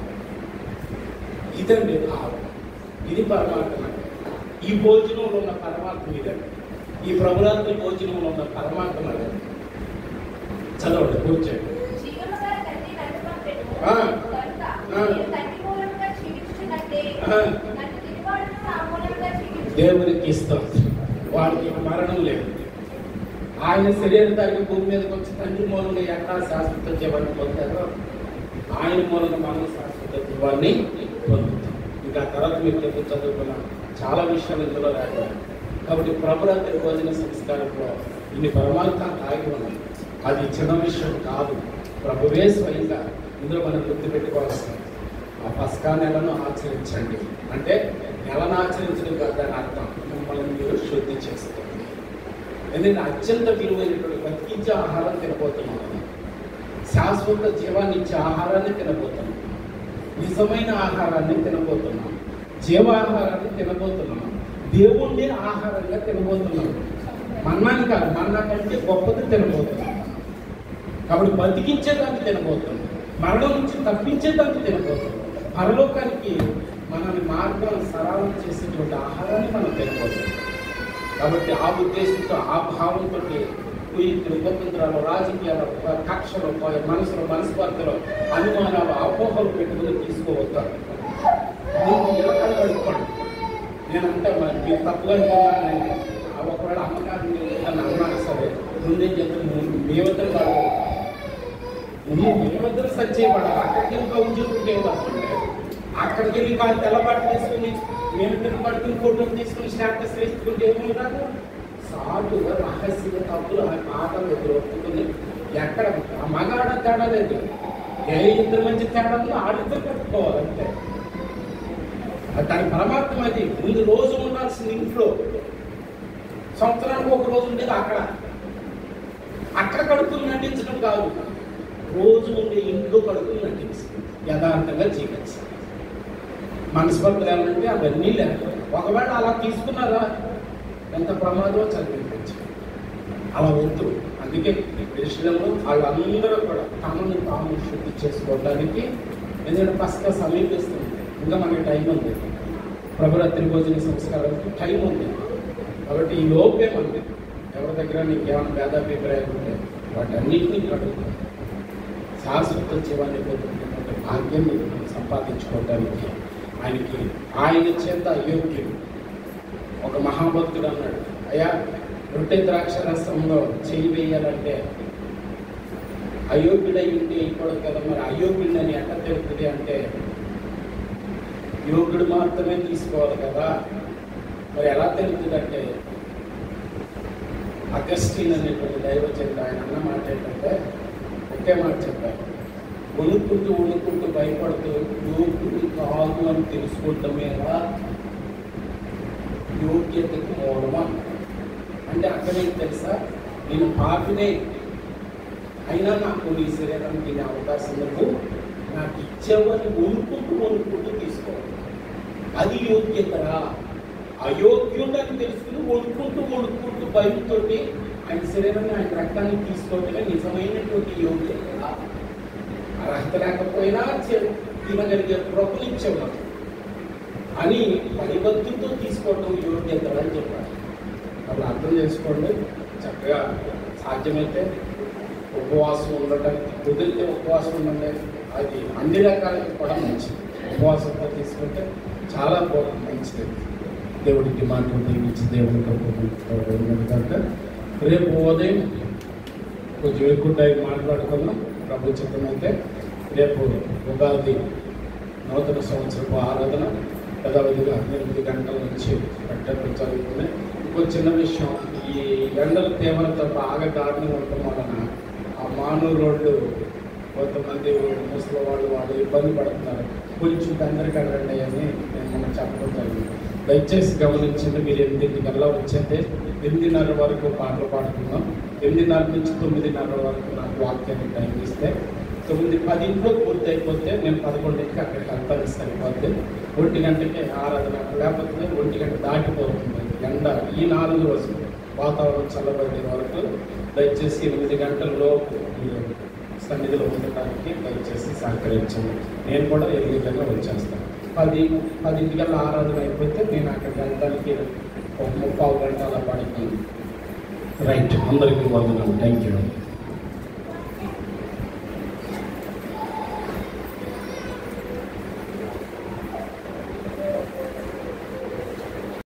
ఇదండి భావం. ఇది పరమాత్మ. ఈ భోజనంలో ఉన్న పరమాత్మ ఇదండి. ఈ ప్రభురాత్రి భోజనంలో ఉన్న పరమాత్మ అదండి. చదవండి, కూర్చోండి. దేవునికి ఇస్తాం, వాడికి మరణం లేదు. ఆయన శరీరధారికి భూమి మీదకి వచ్చి తండ్రి మూలంగా ఎట్లా శాశ్వత జీవాన్ని పొందారో ఆయన మూలంగా మనం శాశ్వత జీవాన్ని పొందుతాం. ఇంకా తర్వాత మీకు చెప్పి చదువుకున్న చాలా విషయాలు ఇందులో రాయాలి. కాబట్టి ప్రభురాత్రి భోజన సంస్కారంలో ఇన్ని పరమార్థాలు తాగి ఉన్నాయి. అది చిన్న విషయం కాదు. ప్రభువే స్వయంగా ఇందులో మనం గుర్తుపెట్టుకోవాల్సింది. ఆ పస్కా నెలను ఆచరించండి అంటే నెలను ఆచరించడం కాదు, దాని అర్థం మిమ్మల్ని మీరు శుద్ధి చేస్తుంది. ఎందుకంటే అత్యంత విలువైనటువంటి బతికించే ఆహారం తినబోతున్నాం, శాశ్వత జీవాన్ని ఇచ్చే ఆహారాన్ని తినబోతున్నాం, నిజమైన ఆహారాన్ని తినబోతున్నాం, జీవాహారాన్ని తినబోతున్నాం, దేవుణ్ణి ఆహారంగా తినబోతున్నాం. మన్నాన్ని కాదు, మన్నా కంటే గొప్పది తినబోతున్నాం. కాబట్టి బతికించేదాన్ని తినబోతున్నాం, మరణం నుంచి తప్పించేదాన్ని తినబోతున్నాం, పరలోకానికి మనల్ని మార్గం సరళం చేసేటువంటి ఆహారాన్ని మనం తినబోతున్నాం. కాబట్టి ఆ ఉద్దేశంతో, ఆ భావంతో కుయుక్తులు, కుతంత్రాలు, రాజకీయాలు, కక్షలు, మనసులో మనస్పర్ధలు, అనుమానాలు, అపోహలు పెట్టుకుని తీసుకోవద్దారు. ఇలాకాలు కడుక్కోండి. నేనంటే మీరు తప్పుగా అనుకున్నాను, ఒకవేళ అమ్మకాన్ని అన్నాను సరే, ముందేం చెప్తాను, మేమిద్దరు కాదు, మేమిద్దరు సచ్చేయబడాలి. అక్కడికి వెళ్ళి కౌంచుకుంటే అక్కడికి వెళ్ళి కాదు తెల్లబాటు తీసుకుని మేమిద్దరు పట్టుకుని ఫోటోలు తీసుకుని స్టాటస్ వేసుకుంటే ఏమి రాదు. సాటుగా రహస్యంగా తప్పులు ఆ పాటలు ఎదురు ఒప్పుకుని ఎక్కడ మగాడ తేడా లేదు. ఏ ఇద్దరు మంచి తేడా ఉందో ఆడిద్దరు కట్టుకోవాలంటే దాని పరమార్థం. అది ముందు రోజు ఉండాల్సింది ఇంట్లో, సంవత్సరానికి ఒక రోజు ఉండేది అక్కడ కడుపులు నటించడం కాదు, రోజు ఉండే ఇంట్లో కడుపులు నటించి యథార్థంగా జీవించాలి. మనస్పర్ధలు ఏమంటే అవన్నీ లేదు. ఒకవేళ అలా తీసుకున్నారా ఎంత ప్రమాదం చదివించు, అలా వద్దు. అందుకే విషయంలో వాళ్ళందరూ కూడా తమను తాము శుద్ధి చేసుకోవడానికి, ఎందుకంటే పస్కా సమీపిస్తుంది, ఇంకా మనకి టైం ఉంది. ప్రభురాత్రి భోజన సంస్కారానికి టైం ఉంది. కాబట్టి ఈ లోపే ఉంది. ఎవరి దగ్గర నీకు ఏమైనా భేదాభిప్రాయాలు ఉంటే వాటన్నింటినీ కడుగుతాం. శాశ్వత జీవాన్ని పొందుతున్నటువంటి భాగ్యాన్ని సంపాదించుకోవడానికి ఆయన చేత అయోగ్యుడు. ఒక మహాభక్తుడు అన్నాడు, అయ్యా రొట్టె ద్రాక్ష రసంలో చేయి వేయాలంటే అయోగ్యుడై ఉంటే ఇప్పుడు కదా, మరి అయోగ్యుడని ఎట్లా తెలుస్తుంది అంటే యోగ్యుడు మాత్రమే తీసుకోవాలి కదా, మరి ఎలా తెలుస్తుంది అంటే అగస్టిన్ అనేటువంటి దైవజనుడు ఆయన అన్న మాట ఏంటంటే ఒకే మాట చెప్పారు, వణుకుంటూ భయపడుతూ యోగ్యుడు కాదు అని తెలుసుకోవటమేలా యోగ్యతకు మూలమా అంటే అక్కడే తెలుసా, నేను పాపినే అయినా నాకు నీ శరీరానికి తినే అవకాశం లేదు, నాకు ఇచ్చేవని వణుకుంటూ తీసుకోవాలి. అది యోగ్యతరా? అయోగ్యుడని తెలుసుకుని వణుకుంటూ భయంతో ఆయన శరీరాన్ని, ఆయన రక్తాన్ని తీసుకోవటమే నిజమైనటువంటి యోగ్యత. అర్హత లేకపోయినా తినగలిగే ప్రభుని ఇచ్చేవాడు అని పరిబద్ధంతో తీసుకోవడం యోగ్యత అని చెప్పారు. అప్పుడు అర్థం చేసుకోండి. చక్కగా సాధ్యమైతే ఉపవాసం ఉండటానికి కుదిరితే ఉపవాసం ఉండండి. అది అన్ని రకాలకి కూడా మంచిది. ఉపవాసంతో తీసుకుంటే చాలా మంచిది. దేవుడికి మాటలు దీవించి దేవుడి కనుక రేపు ఉదయం కొంచెం ఎక్కువ టైం మాట్లాడుకున్నాం. ప్రభు చిత్తమైతే రేపు ఉగాది నూతన సంవత్సరపు ఆరాధన యథావిధిగా 8 గంటల నుంచి పెట్టడం జరుగుతుంది. ఇంకో చిన్న విషయం, ఈ ఎండల తీవ్రత బాగా దారుణంగా ఉండటం వలన ఆ మానూరు రోడ్డు కొంతమంది ముసలి వాళ్ళు ఇబ్బంది పడుతున్నారు. కొంచెం అందరికీ అడగండి అని నేను మనం చెప్పడం జరిగింది. దయచేసి గమనించండి. మీరు 8:00 వచ్చేస్తే 8:30 వరకు పాటలు పాడుతున్నాం. 8:30 నుంచి 9:30 వరకు నాకు వాక్యాన్ని టైం ఇస్తే 9:10 పూర్తి అయిపోతే నేను 11కి అక్కడికి వెళ్తాను, సరిపోతే 1 గంటకి ఆరాధన, లేకపోతే 1 గంట దాటిపోతుంది ఎండ. ఈ 4 రోజులు వాతావరణం చల్లబడే వరకు దయచేసి 8 గంటల్లోపు సన్నిధిలో ఉండటానికి దయచేసి సహకరించండి. నేను కూడా ఎదుగుదల వచ్చేస్తాను. 10 ఆరాధన అయిపోతే నేను అక్కడికి వెళ్ళడానికి ఒక 3/4 గంట అలా పడుతుంది. రైట్, అందరికీ వందనాలు. Thank you.